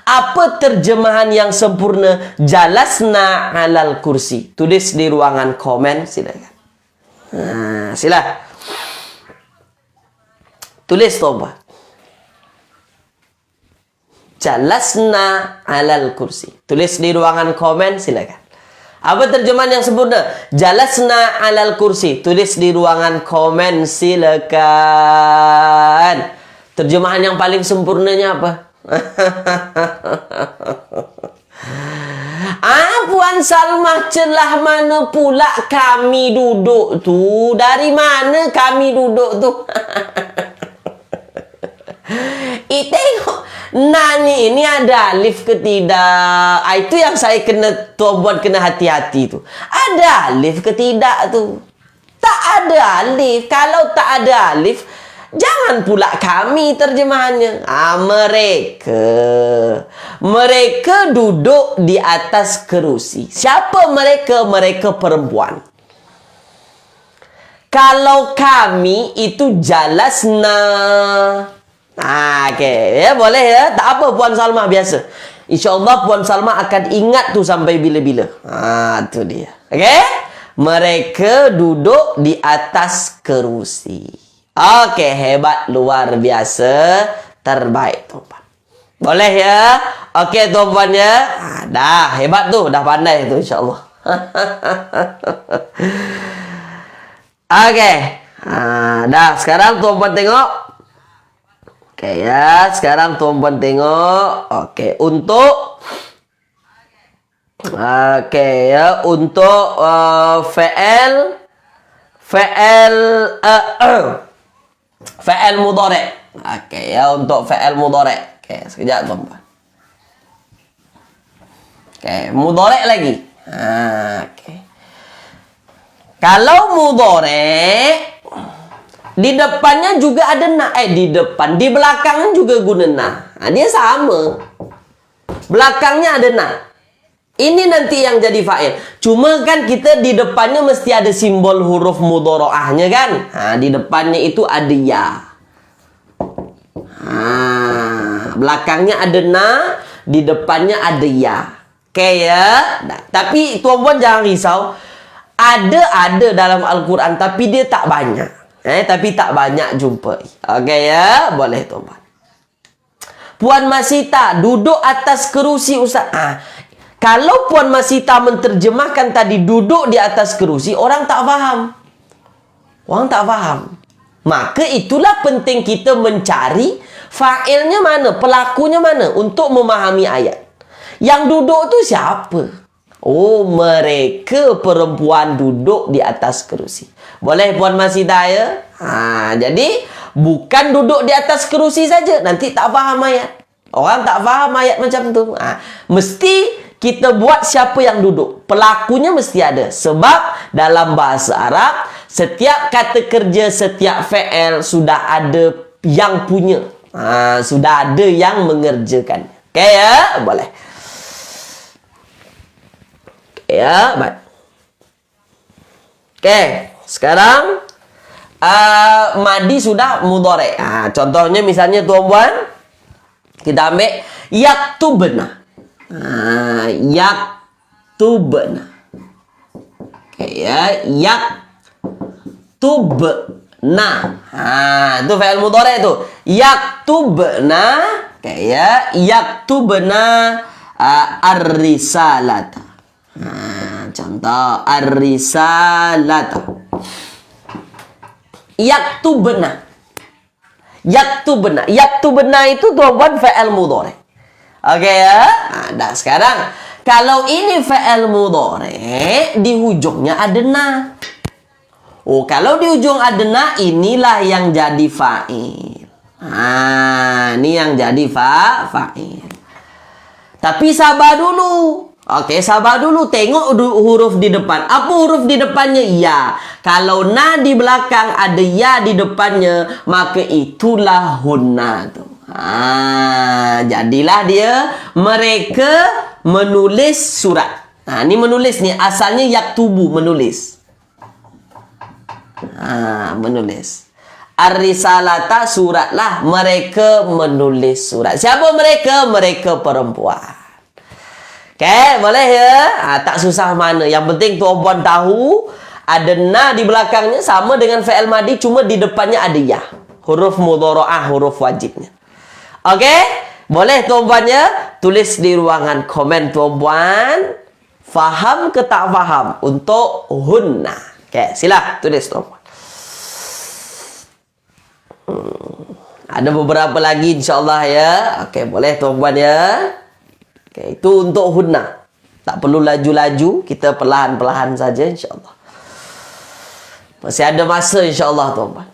Apa terjemahan yang sempurna? Jalasna alal kursi. Tulis di ruangan komen, silakan. Sila. Tulis tuan-puan. Jalasna alal kursi. Tulis di ruangan komen, silakan. Apa terjemahan yang sempurna? Jalasna alal kursi. Tulis di ruangan komen, silakan. Terjemahan yang paling sempurnanya apa? Puan Salmah, celah mana pula kami duduk tu? Dari mana kami duduk tu? Tengok. Nanya ini ada alif ke tidak? Itu yang saya buat kena hati-hati tu. Ada alif ke tidak tu? Tak ada alif. Kalau tak ada alif, jangan pula kami terjemahannya. Mereka duduk di atas kerusi. Siapa mereka? Mereka perempuan. Kalau kami itu jalasna. Okey, ya boleh ya. Tak apa Puan Salma, biasa. InsyaAllah Puan Salma akan ingat tu sampai bila-bila. Tu dia. Okey? Mereka duduk di atas kerusi. Okey, hebat, luar biasa. Terbaik tuan-puan. Boleh ya? Okey tuan-puan ya. Dah, hebat tu. Dah pandai tu insyaAllah. Okey. Dah, sekarang tuan-puan tengok. Oke ya, sekarang tuan-puan tengok. Oke, untuk fi'il mudhari'. Oke ya, untuk fi'il mudhari'. Oke, sekejap tuan-puan. Oke, mudhari' lagi. Oke. Kalau mudhari', di depannya juga ada na. Di belakangnya juga guna na. Dia sama. Belakangnya ada na. Ini nanti yang jadi fa'il. Cuma kan kita di depannya mesti ada simbol huruf mudhari'ahnya kan. Di depannya itu ada ya. Belakangnya ada na, di depannya ada ya. Oke ya. Nah, tapi tuan-puan jangan risau. Ada dalam Al-Quran, tapi dia tak banyak. Tapi tak banyak jumpa. Okey ya, boleh tuan-puan. Puan Masita duduk atas kerusi Ustaz. Kalau Puan Masita menterjemahkan tadi duduk di atas kerusi, orang tak faham. Orang tak faham. Maka itulah penting kita mencari fa'ilnya mana, pelakunya mana untuk memahami ayat. Yang duduk tu siapa? Oh, mereka perempuan duduk di atas kerusi. Boleh Puan Masita ya? Jadi bukan duduk di atas kerusi saja. Nanti tak faham ayat. Orang tak faham ayat macam tu. Mesti kita buat siapa yang duduk. Pelakunya mesti ada. Sebab dalam bahasa Arab, setiap kata kerja, setiap fi'il sudah ada yang punya. Sudah ada yang mengerjakan. Okey ya? Boleh. Ya, baik. Oke, sekarang madi sudah mudhari. Contohnya misalnya tuan-tuan, kita ambil yaktubna. Yaktubna. Oke ya, yaktubna. Itu fi'il mudhari itu. Yaktubna. Oke ya, yaktubna ar-risalata. Contoh ar-risalata. Yaktubna. Yaktubna itu tuan-tuan fi'il mudhari. Oke ya. Nah, sekarang kalau ini fi'il mudhari di ujungnya ada na. Kalau di ujung ada na, inilah yang jadi fa'il. Ini yang jadi fa'il. Tapi sabar dulu. Oke, sabar dulu. Tengok huruf di depan. Apa huruf di depannya? Ya. Kalau na di belakang ada ya di depannya, maka itulah hunna tuh. Jadilah dia mereka menulis surat. Ini menulis nih. Asalnya yaktubu, menulis. Menulis. Ar-risalata, suratlah. Mereka menulis surat. Siapa mereka? Mereka perempuan. Oke, boleh ya? Tak susah mana. Yang penting tuan-tuan tahu ada na di belakangnya sama dengan fi'il madi, cuma di depannya ada ya. Huruf mudhara'ah, huruf wajibnya. Oke? Boleh tuan-tuan ya? Tulis di ruangan komen tuan-tuan. Faham ke tak faham untuk hunna. Oke, sila tulis tuan-tuan. Ada beberapa lagi insyaAllah ya. Oke, boleh tuan-tuan ya. Oke, itu untuk hunna. Tak perlu laju-laju, kita perlahan-perlahan saja insyaAllah. Masih ada masa insyaAllah tuan-tuan.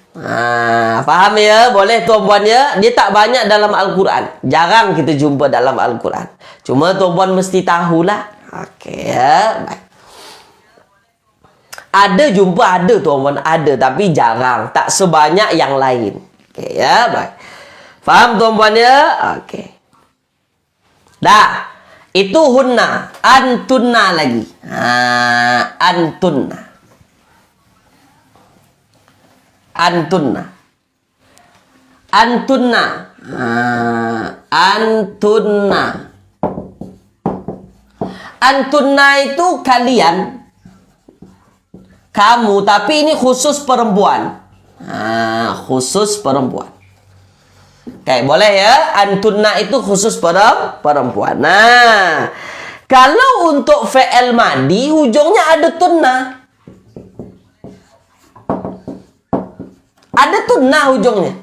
Faham ya? Boleh tuan-tuan ya? Dia tak banyak dalam Al-Quran. Jarang kita jumpa dalam Al-Quran. Cuma tuan-tuan mesti tahulah. Oke ya, baik. Ada jumpa, ada tuan-tuan, ada. Tapi jarang. Tak sebanyak yang lain. Oke ya, baik. Faham tuan-tuan ya? Oke. Dah. Itu hunna. Antunna lagi. Antunna. Antunna. Antunna. Antunna. Antunna itu kalian. Kamu. Tapi ini khusus perempuan. Khusus perempuan. Oke, boleh ya? Antunna itu khusus perempuan. Nah, kalau untuk fi'il madi, ujungnya ada tunna. Ada tunna ujungnya.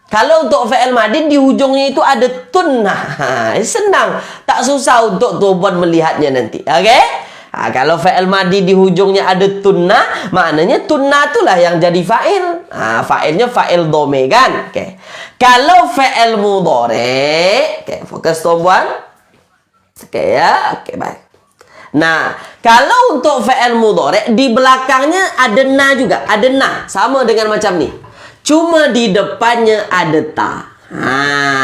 Kalau untuk fi'il madi, di ujungnya itu ada tunna. Senang. Tak susah untuk tuan melihatnya nanti. Oke? Kalau fi'il madi di hujungnya ada tunna, maknanya tunna itulah yang jadi fa'il. Fa'ilnya fa'il dhamir kan? Oke. Kalau fi'il mudhari, oke, fokus tuan-tuan. Oke ya, oke baik. Nah, kalau untuk fi'il mudhari di belakangnya ada na juga, ada na, sama dengan macam ni. Cuma di depannya ada ta.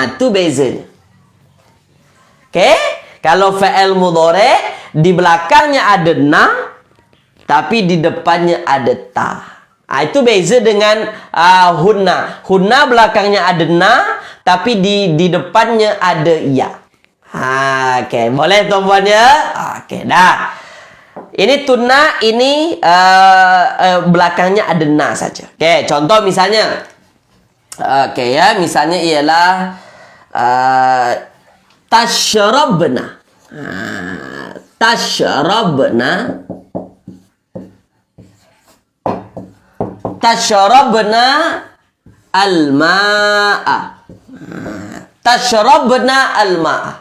Itu bezanya. Oke? Kalau fi'il mudhari di belakangnya ada na, tapi di depannya ada ta. Itu beza dengan hunna. Hunna belakangnya ada na, tapi di depannya ada ya. Oke, boleh tuan-tuan ya? Oke, dah. Ini tunna, ini belakangnya ada na saja. Oke, contoh misalnya. Oke ya, misalnya ialah tashrabna. Tashrabna. Tashrabna al-ma'a. Tashrabna al-ma'a.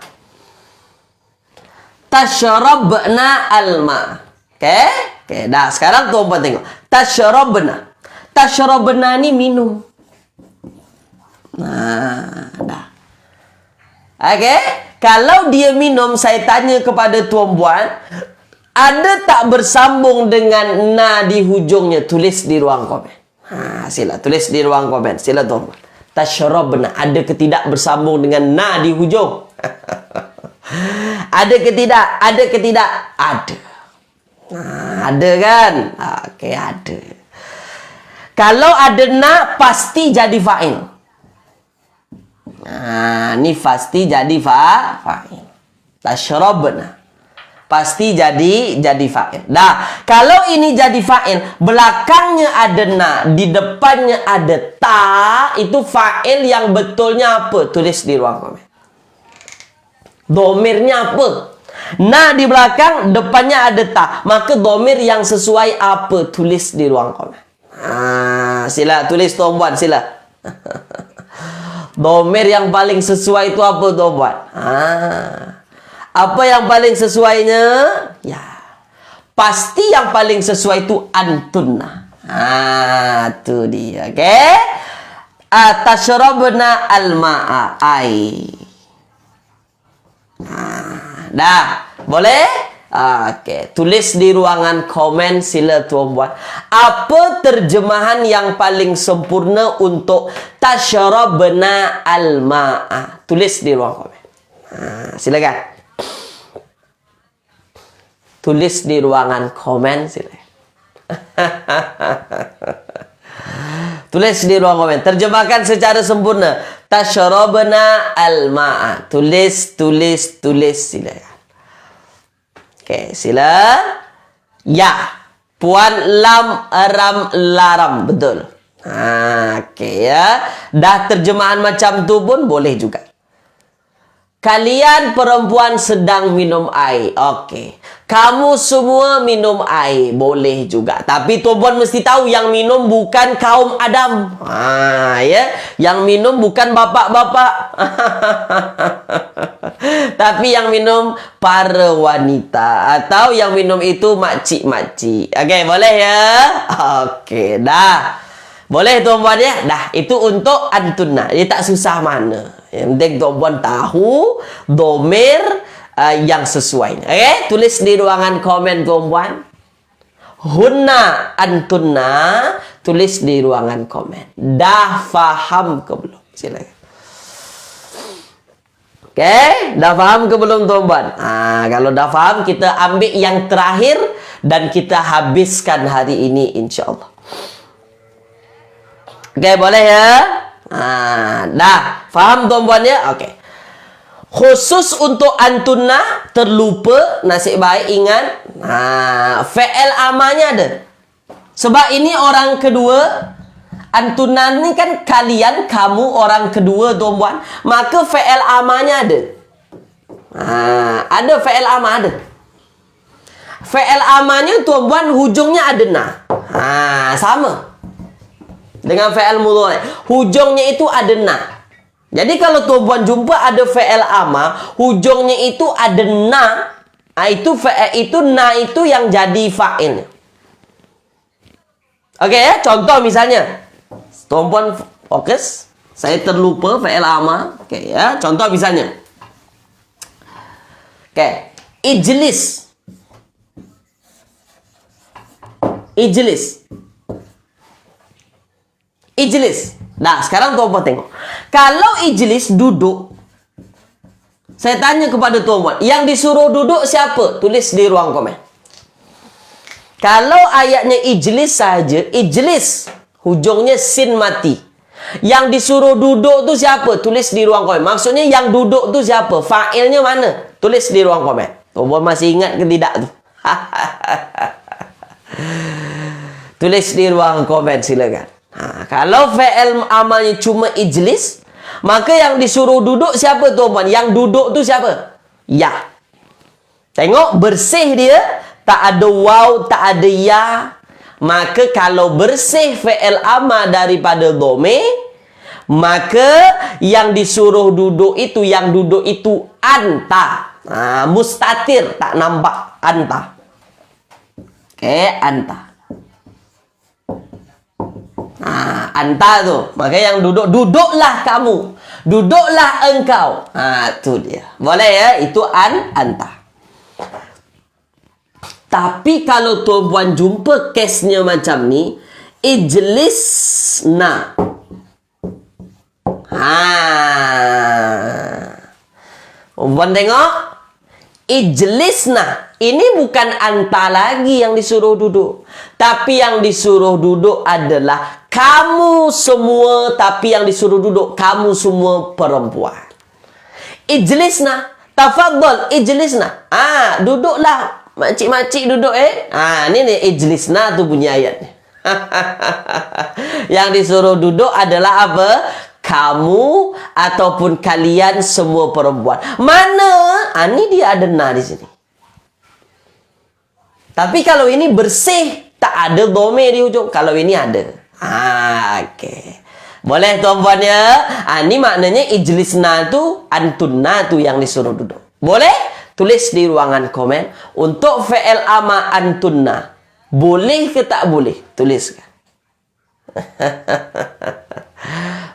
Tashrabna al-ma'a. Oke? Oke, dah sekarang tuan-tuan tengok. Tashrabna. Tashrabna ni minum. Nah, dah. Oke? Kalau dia minum, saya tanya kepada tuan-puan, ada tak bersambung dengan na di hujungnya? Tulis di ruang komen. Sila tulis di ruang komen. Sila tuan-puan. Tashrabna, ada ke tidak bersambung dengan na di hujung? Ada ke tidak? Ada ke tidak? Ada. Nah, ada kan? Oke, ada. Kalau ada na, pasti jadi fa'il. Nah, ini pasti jadi fa'il. Tashrabna. Pasti jadi fa'il. Nah, kalau ini jadi fa'il, belakangnya ada na, di depannya ada ta, itu fa'il yang betulnya apa? Tulis di ruang komen. Domirnya apa? Na di belakang, depannya ada ta. Maka domir yang sesuai apa? Tulis di ruang komen. Sila tulis tuan buat, sila. Domir yang paling sesuai itu apa tuan buat? Apa yang paling sesuainya? Ya. Pasti yang paling sesuai itu antunna. Itu dia. Oke. Tashrabna al-ma'a. Dah. Boleh? Oke. Tulis di ruangan komen sila tuan buat. Apa terjemahan yang paling sempurna untuk tashrabna al-ma'a? Tulis di ruang komen. Silakan. Tulis di ruangan komen sila. Tulis di ruang komen. Terjemahkan secara sempurna. Tashrabna al-ma'a. Tulis sila. Oke, sila. Ya. Puan lam ram laram. Betul. Oke ya. Dah terjemahan macam tu pun boleh juga. Kalian perempuan sedang minum air. Oke. Kamu semua minum air. Boleh juga. Tapi tuan mesti tahu yang minum bukan kaum Adam. Ya. Yang minum bukan bapak-bapak. Tapi yang minum para wanita. Atau yang minum itu makcik-makcik. Oke, boleh ya? Oke, dah. Boleh tuan-puan ya? Dah, itu untuk antunna. Dia tak susah mana. Yang penting tuan-puan tahu domir yang sesuai. Okey, tulis di ruangan komen tuan-puan. Hunna antunna, tulis di ruangan komen. Dah faham ke belum? Silakan. Okey, dah faham ke belum tuan-puan? Kalau dah faham, kita ambil yang terakhir dan kita habiskan hari ini insya-Allah. Okey, boleh ya? Dah. Faham tuan-puan ya? Okey. Khusus untuk antunna, terlupa, nasib baik ingat. Fi'il amanya ada. Sebab ini orang kedua. Antunna ni kan kalian, kamu orang kedua tuan-puan. Maka fi'il amanya ada. Ada fi'il ama ada. Fi'il amanya tuan-puan hujungnya ada na. Sama. Dengan fi'il mudhari. Hujungnya itu ada na. Jadi kalau tuan-puan jumpa ada fi'il ama, hujungnya itu ada na. Itu na itu yang jadi fa'il. Okey ya, contoh misalnya. Tuan-puan fokus. Saya terlupa fi'il ama. Okey ya, contoh misalnya. Okey, ijlis. Ijlis. Ijlis. Nah, sekarang tuan-puan tengok. Kalau ijlis duduk, saya tanya kepada tuan-puan, yang disuruh duduk siapa? Tulis di ruang komen. Kalau ayatnya ijlis saja, ijlis, hujungnya sin mati. Yang disuruh duduk tu siapa? Tulis di ruang komen. Maksudnya yang duduk tu siapa? Fa'ilnya mana? Tulis di ruang komen. Tuan-puan masih ingat ke tidak tu? Tulis di ruang komen silakan. Kalau fi'il amalnya cuma ijlis, maka yang disuruh duduk siapa tuan-puan? Yang duduk tu siapa? Ya. Tengok bersih dia, tak ada waw, tak ada ya. Maka kalau bersih fi'il amal daripada dhamir, maka yang disuruh duduk itu, yang duduk itu anta. Mustatir, tak nampak anta. Okey, anta. Anta tu. Maka yang duduk, duduklah kamu. Duduklah engkau. Tu dia. Boleh ya? Itu anta. Tapi kalau tuan-puan jumpa kesnya macam ni, ijlisna. Tuan-puan tengok. Ijlisna. Ini bukan anta lagi yang disuruh duduk. Tapi yang disuruh duduk adalah kamu semua. Tapi yang disuruh duduk kamu semua perempuan. Ijlisna. Tafadhal ijlisna. Duduklah. Makcik-makcik duduk Ini ijlisna tu bunyi ayatnya. Yang disuruh duduk adalah apa? Kamu ataupun kalian semua perempuan. Mana? Ini dia ada na di sini. Tapi kalau ini bersih, tak ada dhamir di hujung. Kalau ini ada. Okey. Boleh tuan-puan ya? Ini maknanya ijlisna tu, antunna tu yang disuruh duduk. Boleh? Tulis di ruangan komen. Untuk fi'il ama antunna. Boleh ke tak boleh? Tuliskan.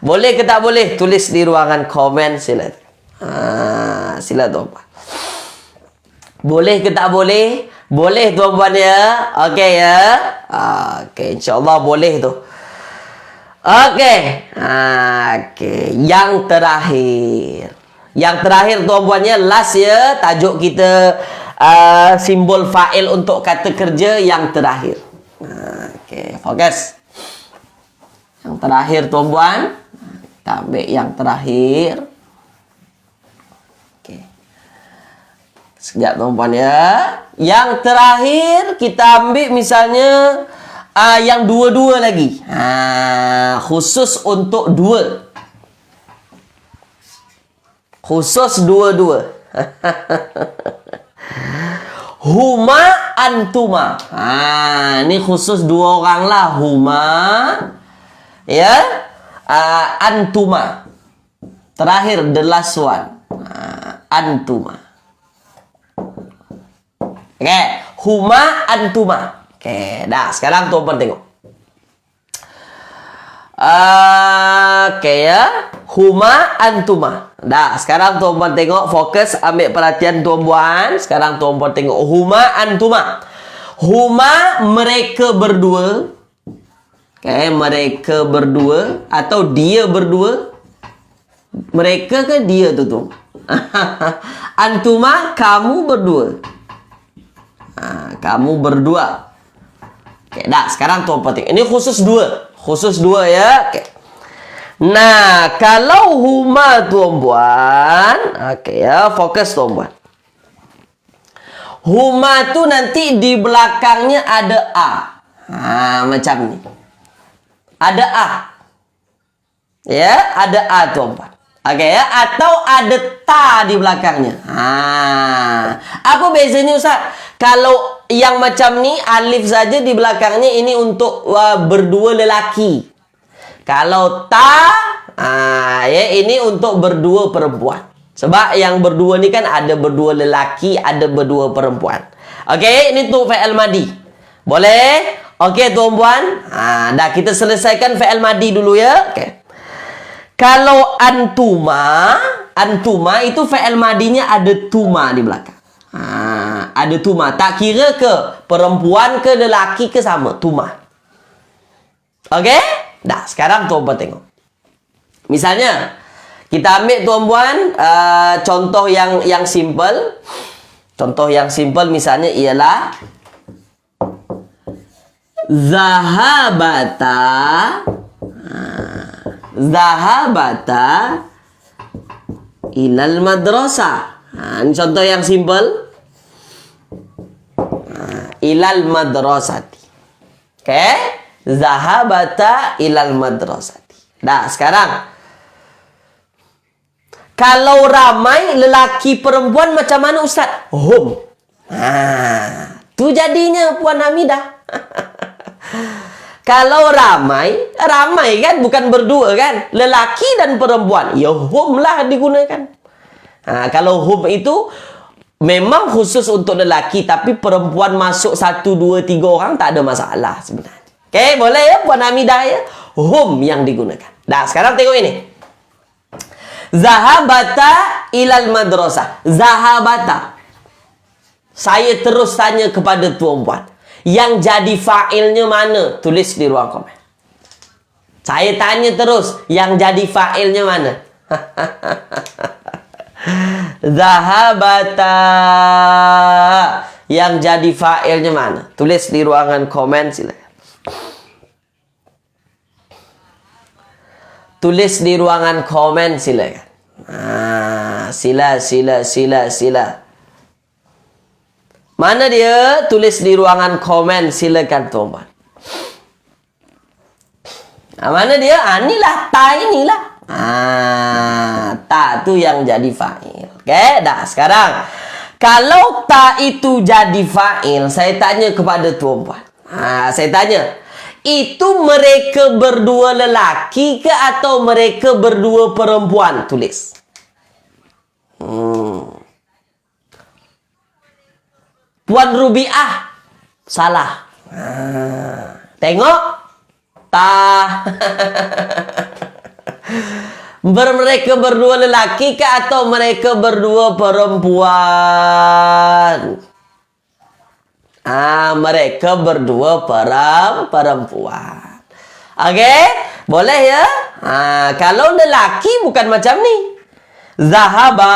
Boleh ke tak boleh? Tulis di ruangan komen. Sila. Sila tuan-puan. Boleh ke tak boleh? Boleh tuan-puan ya. Okey ya. Okey, insya-Allah boleh tu. Okey. Okey, yang terakhir. Yang terakhir tuan-puan ya, last ya, tajuk kita simbol fa'il untuk kata kerja yang terakhir. Okey, fokus. Yang terakhir tuan-puan. Kita ambil yang terakhir. Okey. Sekejap tuan-puan ya. Yang terakhir kita ambil misalnya yang dua-dua lagi. Khusus untuk dua. Khusus dua-dua. Huma antuma. Ini khusus dua orang lah. Huma. Ya. Antuma. Terakhir, the last one. Antuma. Okay. Huma antuma. Okay. Dah. Sekarang tuan-tuan tengok. Okay ya. Huma antuma. Dah. Sekarang tuan-tuan tengok. Fokus. Ambil perhatian tuan-tuan. Sekarang tuan-tuan tengok. Huma antuma. Huma mereka berdua. Okay. Mereka berdua. Atau dia berdua. Mereka ke dia tu? Antuma kamu berdua. Kamu berdua. Okay, dah. Sekarang tuan-tuan tengok. Ini khusus dua. Khusus dua ya. Okay. Nah, kalau huma tuan-puan. Okay ya. Fokus tuan-puan. Huma tu nanti di belakangnya ada a. Macam ni. Ada a. Ya. Ada a tuan-puan. Okay ya. Atau ada ta di belakangnya. Apa bezanya Ustaz? Kalau yang macam ni alif saja di belakangnya ini untuk berdua lelaki. Kalau ta ya ini untuk berdua perempuan. Sebab yang berdua ni kan ada berdua lelaki, ada berdua perempuan. Okey, ini tu fi'il madi. Boleh? Okey tuan-puan. Dah kita selesaikan fi'il madi dulu ya. Okey. Kalau antuma, antuma itu fi'il madinya ada tuma di belakang. Ada tuma. Tak kira ke perempuan ke lelaki ke sama. Tuma. Okey? Dah. Sekarang tuan-puan tengok. Misalnya, kita ambil tuan-puan contoh yang simple. Contoh yang simple misalnya ialah Zahabata. Zahabata ilal madrasah. Ini contoh yang simple. Ilal madrasati. Okay? Zahabata ilal madrasati. Dah, sekarang. Kalau ramai lelaki perempuan macam mana Ustaz? Hum. Tu jadinya Puan Hamidah. Kalau ramai, ramai kan bukan berdua kan? Lelaki dan perempuan. Ya hum lah digunakan. Kalau hum itu memang khusus untuk lelaki, tapi perempuan masuk 1, 2, 3 orang tak ada masalah sebenarnya. Okey, boleh ya Puan Hamidah ya? Hum yang digunakan. Dah, sekarang tengok ini. Zahabata ilal madrasah. Zahabata. Saya terus tanya kepada tuan-puan. Yang jadi fa'ilnya mana? Tulis di ruang komen. Saya tanya terus. Yang jadi fa'ilnya mana? Zahabata. yang jadi fa'ilnya mana? Tulis di ruangan komen silakan. Tulis di ruangan komen silakan. Sila. Mana dia? Tulis di ruangan komen silakan tuan-tuan. Mana dia? Inilah ta inilah. Ta tu yang jadi fa'il. Oke, dah sekarang kalau ta itu jadi fa'il, saya tanya kepada tuan-tuan. Saya tanya, itu mereka berdua lelaki ke atau mereka berdua perempuan? Tulis. Puan Rubiah salah. Tengok ta. Mereka berdua lelaki ke atau mereka berdua perempuan? Mereka berdua perempuan. Oke, boleh ya? Kalau lelaki bukan macam ni. Zahaba.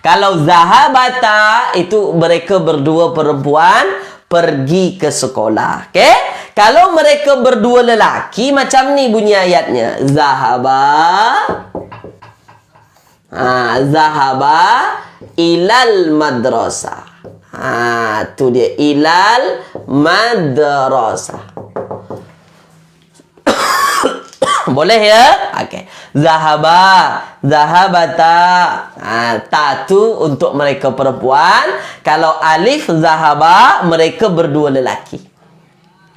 Kalau zahabata itu mereka berdua perempuan pergi ke sekolah. Oke? Kalau mereka berdua lelaki macam ni bunyi ayatnya. Zahaba ilal madrasah. Tu dia ilal madrasah. Boleh ya? Okey. Zahabata. Ta tu untuk mereka perempuan. Kalau alif zahaba, mereka berdua lelaki.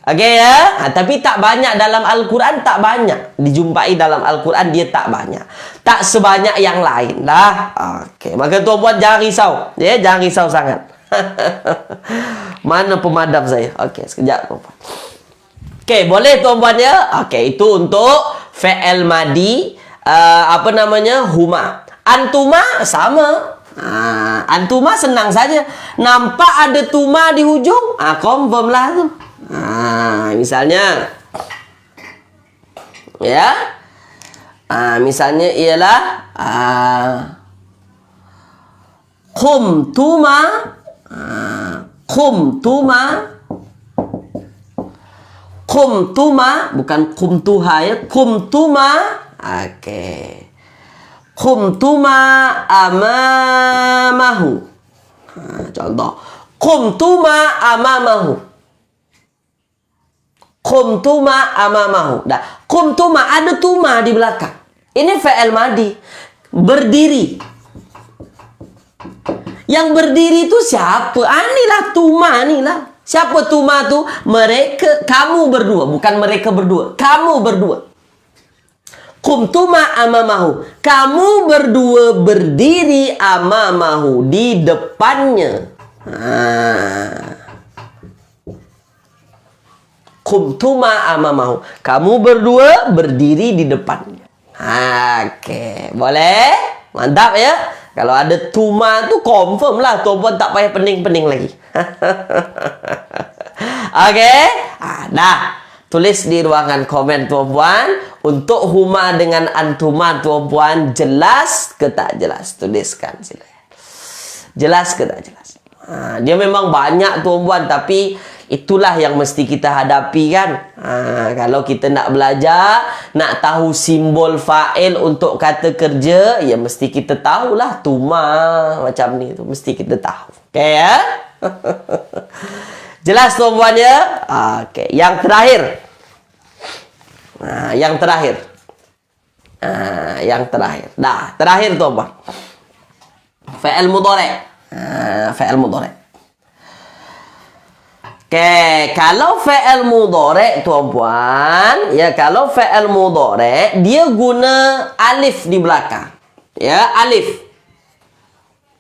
Okey ya? Tapi tak banyak dalam Al-Quran, tak banyak. Dijumpai dalam Al-Quran, dia tak banyak. Tak sebanyak yang lain lah. Okey. Maka tuan-puan jangan risau. Ya, jangan risau sangat. Mana pemadam saya? Okey, sekejap tuan-puan. Okey, boleh tuan-puan ya? Okey, itu untuk fi'il madi huma. Antuma sama. Antuma senang saja. Nampak ada tuma di hujung, confirm lah tu. Misalnya ya. Misalnya ialah khumtuma. Khumtuma bukan khumtuha ya. Khumtuma. Okey. Khumtuma amamahu. Contoh. Khumtuma amamahu. Khumtuma amamahu. Dah. Khumtuma ada tuma di belakang. Ini fi'il madi. Berdiri. Yang berdiri itu siapa? Inilah tuma inilah. Siapa tuma tu? Mereka, kamu berdua. Bukan mereka berdua. Kamu berdua. Qumtuma amamahu. Kamu berdua berdiri amamahu. Di depannya. Qumtuma amamahu. Kamu berdua berdiri di depannya. Okey. Boleh? Mantap ya? Kalau ada tuma tu confirm lah. Tuan-puan tak payah pening-pening lagi. Okey? Dah. Tulis di ruangan komen tuan-puan. Untuk huma dengan antuma tuan-puan. Jelas ke tak jelas? Tuliskan silakan. Jelas ke tak jelas? Dia memang banyak tuan-puan. Tapi itulah yang mesti kita hadapi kan. Kalau kita nak belajar, nak tahu simbol fa'il untuk kata kerja, ya mesti kita tahulah tuma macam ni tu. Mesti kita tahu. Okey ya? Jelas tuan-puan ya? Okey. Yang terakhir. Yang terakhir. Yang terakhir. Dah, terakhir tuan-puan. Fa'il mudhari'. Fa'il mudhari'. Oke, kalau fi'il mudhari' tuan-puan, ya kalau fi'il mudhari' dia guna alif di belakang. Ya, alif.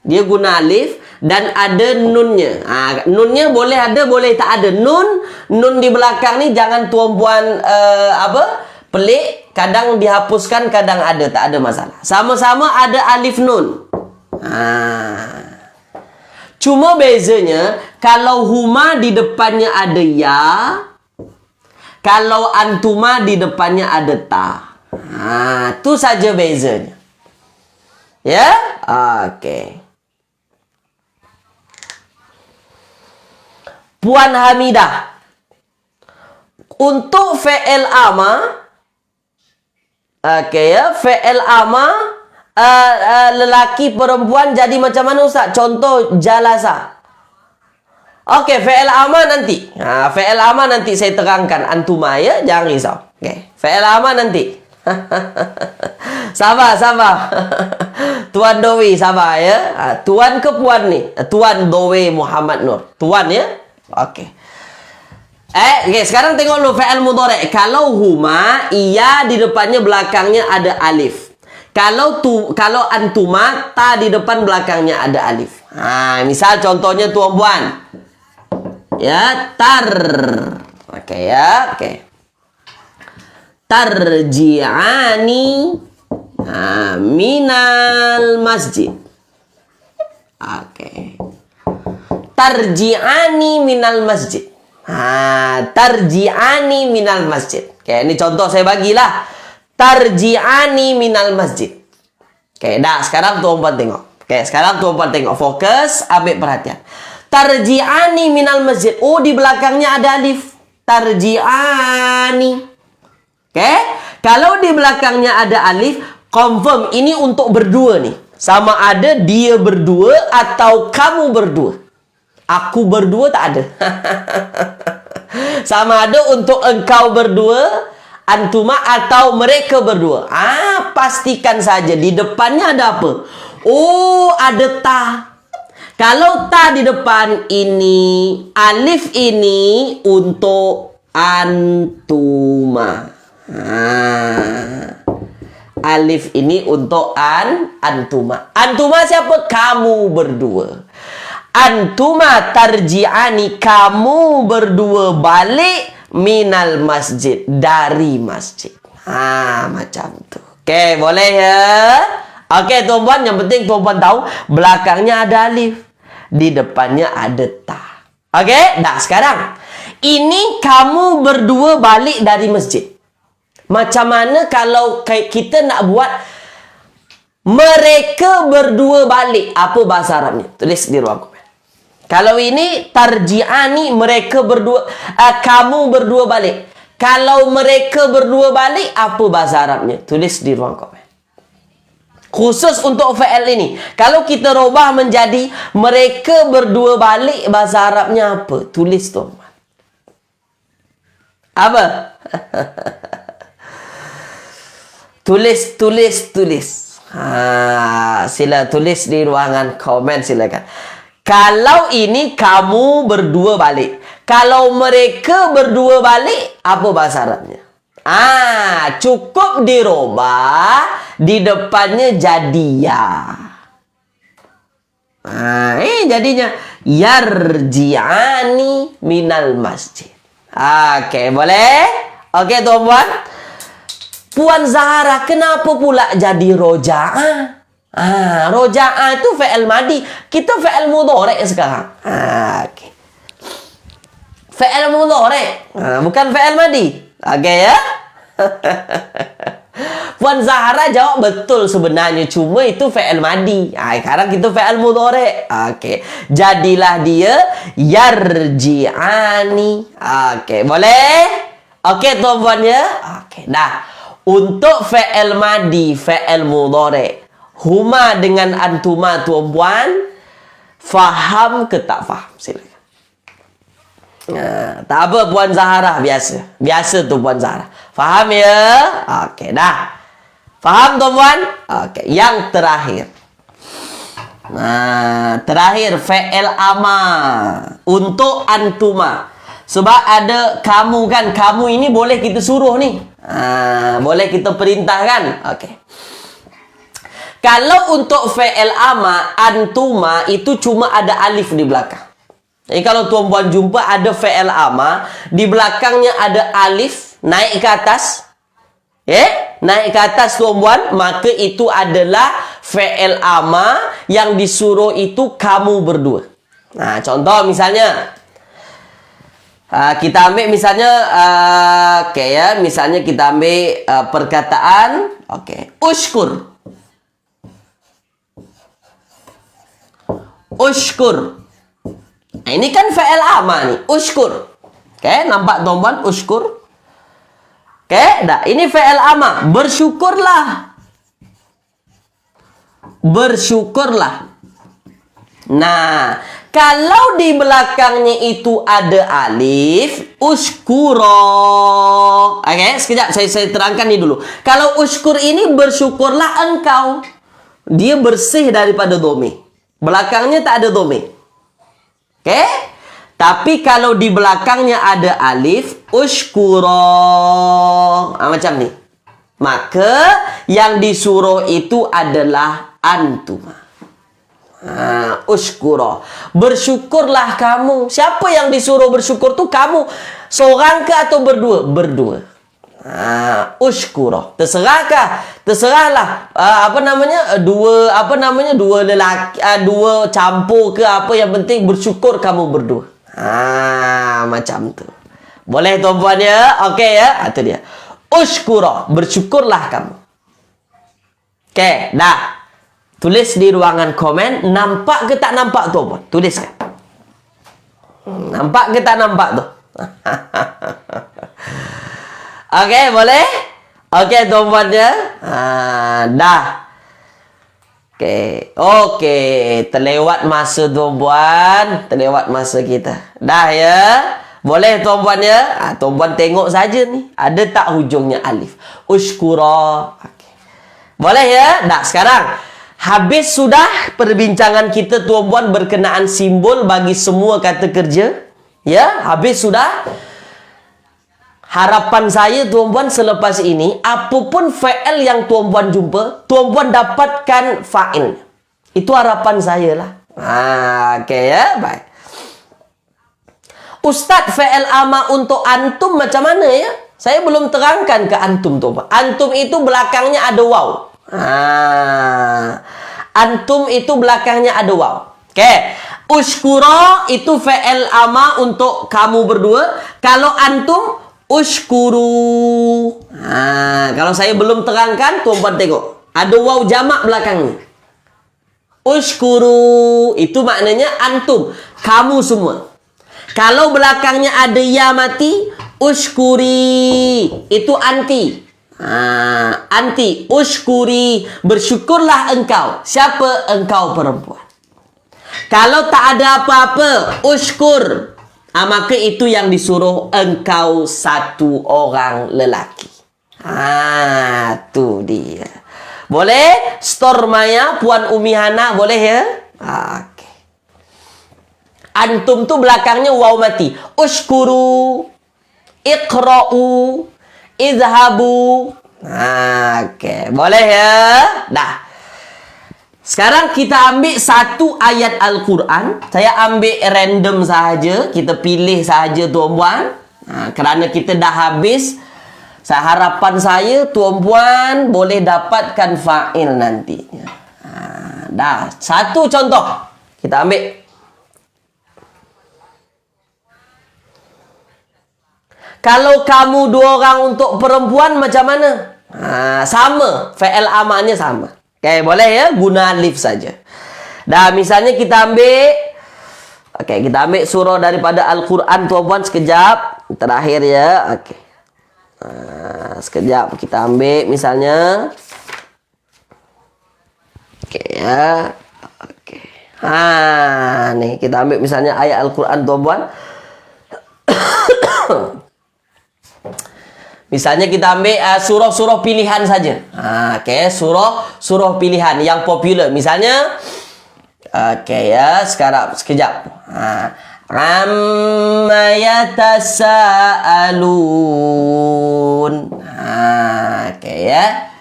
Dia guna alif dan ada nunnya. Nunnya boleh ada, boleh tak ada. Nun di belakang ni jangan tuan-puan pelik, kadang dihapuskan, kadang ada, tak ada masalah. Sama-sama ada alif nun. Cuma bezanya, kalau huma di depannya ada ya, kalau antuma di depannya ada ta. Itu saja bezanya. Ya? Oke. Puan Hamidah. Untuk fi'il ama, oke ya, fi'il ama, lelaki perempuan jadi macam mana Ustaz? Contoh jalasa. Oke, fi'il ama nanti. Fi'il ama nanti saya terangkan antuma ya, jangan risau. Oke, fi'il ama nanti. Sabar. Tuan Dowi sabar ya. Tuan ke puan nih? Tuan Dowi Muhammad Nur. Tuan ya? Oke. Oke, sekarang tengok lu fi'il mudhari'. Kalau huma, iya di depannya belakangnya ada alif. Kalau antuma, ta di depan belakangnya ada alif. Misal contohnya tuan puan. Ya, oke ya, oke. Tarji'ani minal masjid. Oke. Tarji'ani minal masjid. Tarji'ani minal masjid. Oke, ini contoh saya bagilah. Tarji'ani minal masjid. Oke, dah sekarang tuan puan tengok. Oke, sekarang tuan puan tengok. Fokus, ambil perhatian. Tarji'ani minal masjid. Oh, di belakangnya ada alif. Tarji'ani. Oke. Kalau di belakangnya ada alif, confirm ini untuk berdua nih. Sama ada dia berdua atau kamu berdua. Aku berdua tak ada. Sama ada untuk engkau berdua, antuma atau mereka berdua. Pastikan saja di depannya ada apa? Oh, ada ta. Kalau ta di depan ini, alif ini untuk antuma. Alif ini untuk antuma. Antuma siapa? Kamu berdua. Antuma tarji'ani, kamu berdua balik minal masjid, dari masjid. Macam tu. Oke, boleh ya? Oke, tuan puan, yang penting tuan puan tahu belakangnya ada alif. Di depannya ada ta. Oke, dah sekarang. Ini kamu berdua balik dari masjid. Macam mana kalau kita nak buat mereka berdua balik? Apa bahasa Arabnya? Tulis di ruang komen. Kalau ini tarji'ani, mereka berdua, kamu berdua balik. Kalau mereka berdua balik, apa bahasa Arabnya? Tulis di ruang komen. Khusus untuk fi'il ini. Kalau kita robah menjadi mereka berdua balik, bahasa Arabnya apa? Tulis tuan. Apa? Tulis. Sila tulis di ruangan komen, silakan. Kalau ini kamu berdua balik. Kalau mereka berdua balik, apa bahasa Arabnya? Cukup dirubah, di depannya jadi ya. Jadinya yarji'ani minal masjid. Oke, boleh? Oke, tuan puan. Puan Zahara, kenapa pula jadi roja'ah? Roja'ah itu fi'il madi. Kita fi'il mudhari' sekarang. Oke. Fi'il mudhari'. Bukan fi'il madi. Oke ya? Puan Zahra jawab betul sebenarnya. Cuma itu fi'il madi. Sekarang kita fi'il mudhari'. Oke. Jadilah dia yarji'ani. Oke. Boleh? Oke, tuan puan ya? Oke. Dah. Untuk fi'il madi, fi'il mudhari'. Huma dengan antuma, tuan puan. Faham ke tak faham? Silakan. Tak apa Puan Zahara, biasa tu Puan Zahara. Faham ya? Okey, dah. Faham tuan puan? Okey, yang terakhir. Terakhir fi'il ama untuk antuma. Sebab ada kamu kan, kamu ini boleh kita suruh ni. Boleh kita perintahkan. Okey. Kalau untuk fi'il ama antuma itu cuma ada alif di belakang. Jadi kalau tuan puan jumpa ada fi'il ama, di belakangnya ada alif naik ke atas. Naik ke atas tuan puan, maka itu adalah fi'il ama yang disuruh itu kamu berdua. Contoh misalnya kita ambil misalnya misalnya kita ambil perkataan ushkur. Nah, ini kan fi'il amar nih, ushkur. Oke, nampak tuan-tuan, ushkur. Oke, dah ini fi'il amar, bersyukurlah. Bersyukurlah. Nah, kalau di belakangnya itu ada alif, uskuro. Oke, sekejap saya terangkan ini dulu. Kalau uskur ini bersyukurlah engkau. Dia bersih daripada dhamir. Belakangnya tak ada dhamir. Oke? Tapi kalau di belakangnya ada alif, uskuro. Nah, macam ni. Maka yang disuruh itu adalah antum. Uskuro. Bersyukurlah kamu. Siapa yang disuruh bersyukur tu kamu. Seorang ke atau berdua? Berdua. Uskuro. Terserahkah? Terserahlah. Dua lelaki, dua campur ke apa, yang penting bersyukur kamu berdua. Macam tu. Boleh tuan-puan ya? Okey ya? Itu dia. Uskuro. Bersyukurlah kamu. Okey, dah. Tulis di ruangan komen, nampak ke tak nampak tu apa? Tuliskan. Nampak ke tak nampak tu? Okey, boleh? Okey, tuan-puan ya. Dah. Okey. Terlewat masa tuan-puan. Terlewat masa kita. Dah ya. Boleh tuan-puan ya. Tuan-puan tengok saja ni. Ada tak hujungnya alif? Ushkura. Okay. Boleh ya? Dah, sekarang. Habis sudah perbincangan kita tuan-puan berkenaan simbol bagi semua kata kerja. Ya, habis sudah. Harapan saya tuan-puan selepas ini, apapun fa'il yang tuan-puan jumpa, tuan-puan dapatkan fa'il. Itu harapan saya lah. Okey ya, baik. Ustaz, fa'il amar untuk antum macam mana ya? Saya belum terangkan ke antum tuan-puan. Antum itu belakangnya ada waw. Antum itu belakangnya ada waw. Okey. Ushkura itu fi'il amar untuk kamu berdua. Kalau antum ushkuru. Kalau saya belum terangkan, tuan-puan tengok. Ada waw jamak belakangnya. Ushkuru itu maknanya antum, kamu semua. Kalau belakangnya ada ya mati, ushkuri itu anti. Anti, ushkuri, bersyukurlah engkau. Siapa? Engkau perempuan. Kalau tak ada apa-apa, ushkur, maka itu yang disuruh engkau satu orang lelaki. Tu dia. Boleh? Store Maya, Puan Umi Hana, boleh ya? Okay. Antum tu belakangnya waw mati. Ushkuru, iqra'u, izhabu. Okey, boleh ya? Dah. Sekarang kita ambil satu ayat Al-Quran. Saya ambil random sahaja. Kita pilih sahaja tuan-puan. Kerana kita dah habis. Harapan saya tuan-puan boleh dapatkan fa'il nantinya. Dah. Satu contoh. Kita ambil. Kalau kamu dua orang untuk perempuan macam mana? Sama. Fi'il amarnya sama. Okey, boleh ya? Guna alif saja. Dah, misalnya kita ambil. Okey, kita ambil surah daripada Al-Quran tuan-puan sekejap. Terakhir ya. Okey. Sekejap kita ambil misalnya. Okey ya. Okey. Nih kita ambil misalnya ayat Al-Quran tuan-puan. Misalnya kita ambil surah-surah pilihan saja. Okey, surah pilihan yang popular. Misalnya, okey ya, sekarang sekejap. Amma yatasaalun. Okey ya.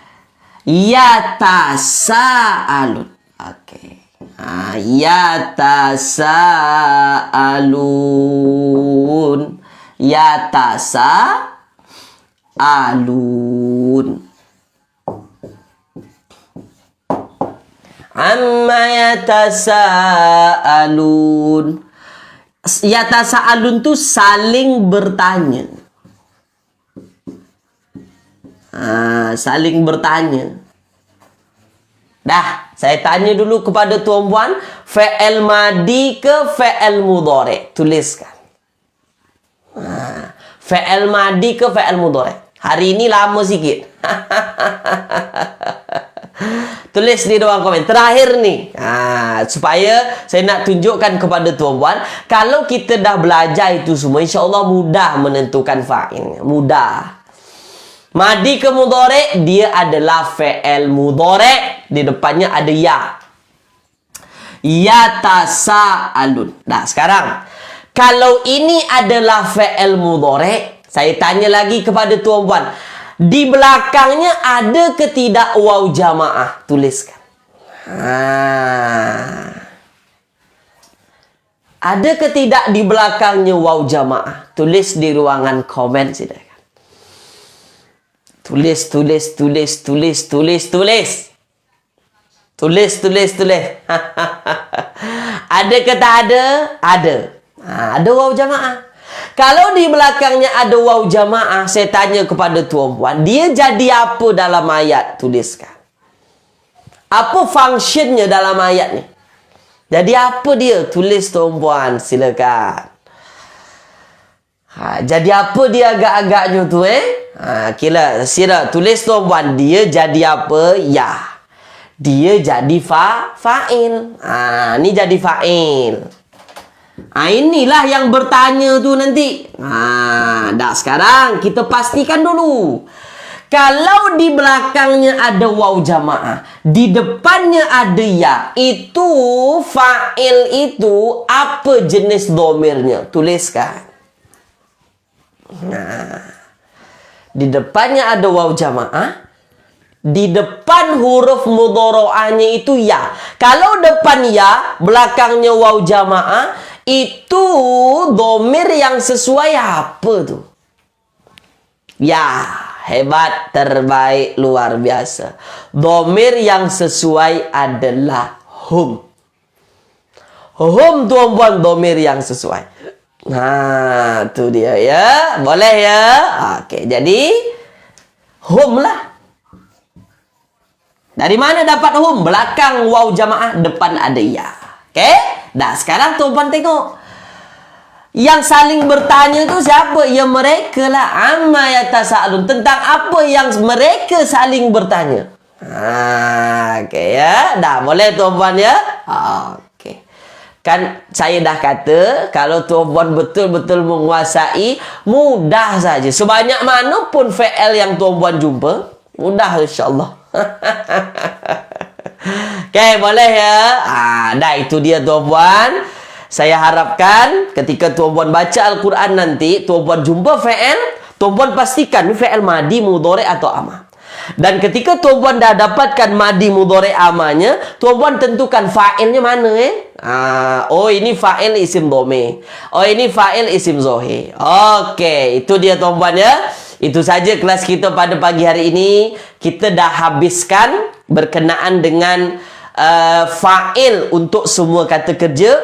Yatasaalun. Okey. Yatasaalun. Yatasaalun. Amma yatasaalun. Yatasaalun tu saling bertanya. Saling bertanya. Dah. Saya tanya dulu kepada tuan-puan, fi'il madi ke fi'il mudhari? Tuliskan. Fi'il madi ke fi'il mudhari? Hari ini lama sikit. Tulis di ruang komen. Terakhir nih. Supaya saya nak tunjukkan kepada tuan-puan, kalau kita dah belajar itu semua, insya-Allah mudah menentukan fa'il. Mudah. Madi ke mudhari, dia adalah fi'il mudhari. Di depannya ada ya. Yatasaalun. Nah, sekarang kalau ini adalah fi'il mudhari, saya tanya lagi kepada tuan-puan, di belakangnya ada ke tidak waw jamaah? Tuliskan. Ada ke tidak di belakangnya waw jamaah? Tulis di ruangan komen, silakan. Tulis. Ada ke tak ada? Ada. Ada waw jamaah. Kalau di belakangnya ada waw jamaah, saya tanya kepada tuan-puan, dia jadi apa dalam ayat? Tuliskan. Apa fungsinya dalam ayat ni? Jadi apa dia? Tulis tuan-puan, silakan. Jadi apa dia agak-agaknya tu sila tulis tuan-puan, dia jadi apa? Ya. Dia jadi fa'il. Ni jadi fa'il. Inilah yang bertanya tu nanti. Dah sekarang kita pastikan dulu. Kalau di belakangnya ada waw jamaah, di depannya ada ya, itu fa'il itu apa jenis domirnya? Tuliskan. Di depannya ada waw jamaah, di depan huruf mudhari'ahnya itu ya. Kalau depan ya, belakangnya waw jamaah, itu domir yang sesuai apa tu? Ya, hebat, terbaik, luar biasa. Domir yang sesuai adalah hum. Hum tuan-puan, domir yang sesuai. Tu dia ya. Boleh ya? Okey, jadi hum lah. Dari mana dapat hum? Belakang waw jamaah, depan ada ya. Okey? Dah, sekarang tuan-puan tengok. Yang saling bertanya tu siapa? Ya mereka lah. Amma yatasaalun. Tentang apa yang mereka saling bertanya. Okey ya. Dah, boleh tuan-puan ya? Okey. Kan saya dah kata, kalau tuan-puan betul-betul menguasai, mudah saja. Sebanyak mana pun fi'il yang tuan-puan jumpa, mudah insya-Allah. Okey, boleh ya? Dah, itu dia tuan-puan. Saya harapkan ketika tuan-puan baca Al-Quran nanti, tuan-puan jumpa fi'il, tuan-puan pastikan fi'il madi, mudhari atau amah. Dan ketika tuan-puan dah dapatkan madi, mudhari, amanya, tuan-puan tentukan fa'ilnya mana oh, ini fa'il isim dhamir. Oh, ini fa'il isim zahir. Okey, itu dia tuan-puan ya. Itu saja kelas kita pada pagi hari ini. Kita dah habiskan berkenaan dengan fa'il untuk semua kata kerja.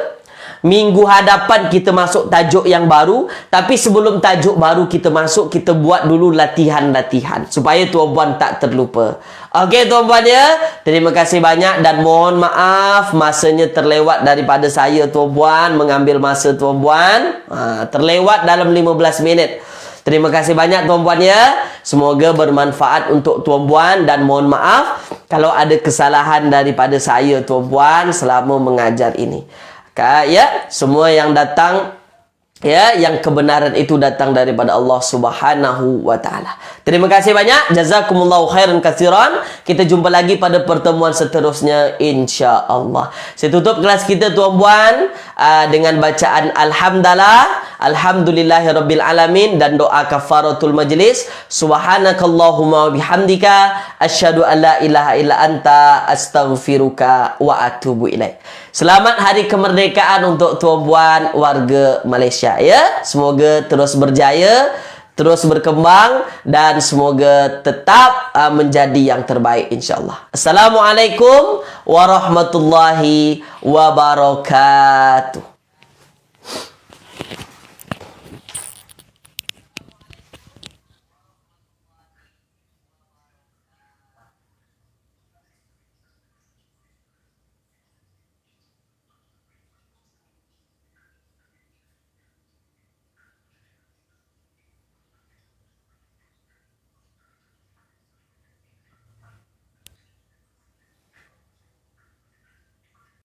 Minggu hadapan kita masuk tajuk yang baru. Tapi sebelum tajuk baru kita masuk, kita buat dulu latihan-latihan supaya tuan-puan tak terlupa. Okey tuan-puan ya. Terima kasih banyak dan mohon maaf masanya terlewat daripada saya tuan-puan. Mengambil masa tuan-puan. Terlewat dalam 15 minit. Terima kasih banyak tuan-puan ya. Semoga bermanfaat untuk tuan-puan dan mohon maaf kalau ada kesalahan daripada saya tuan-puan selama mengajar ini. Ya, semua yang datang ya, yang kebenaran itu datang daripada Allah Subhanahu wa taala. Terima kasih banyak. Jazakumullahu khairan katsiran. Kita jumpa lagi pada pertemuan seterusnya insya-Allah. Saya tutup kelas kita tuan-puan dengan bacaan alhamdulillah, alhamdulillahirabbil alamin dan doa kafaratul majlis. Subhanakallahumma wa bihamdika asyhadu an la ilaha illa anta astaghfiruka wa atubu ilaik. Selamat Hari Kemerdekaan untuk tuan-puan warga Malaysia ya. Semoga terus berjaya, terus berkembang dan semoga tetap menjadi yang terbaik insya-Allah. Assalamualaikum warahmatullahi wabarakatuh.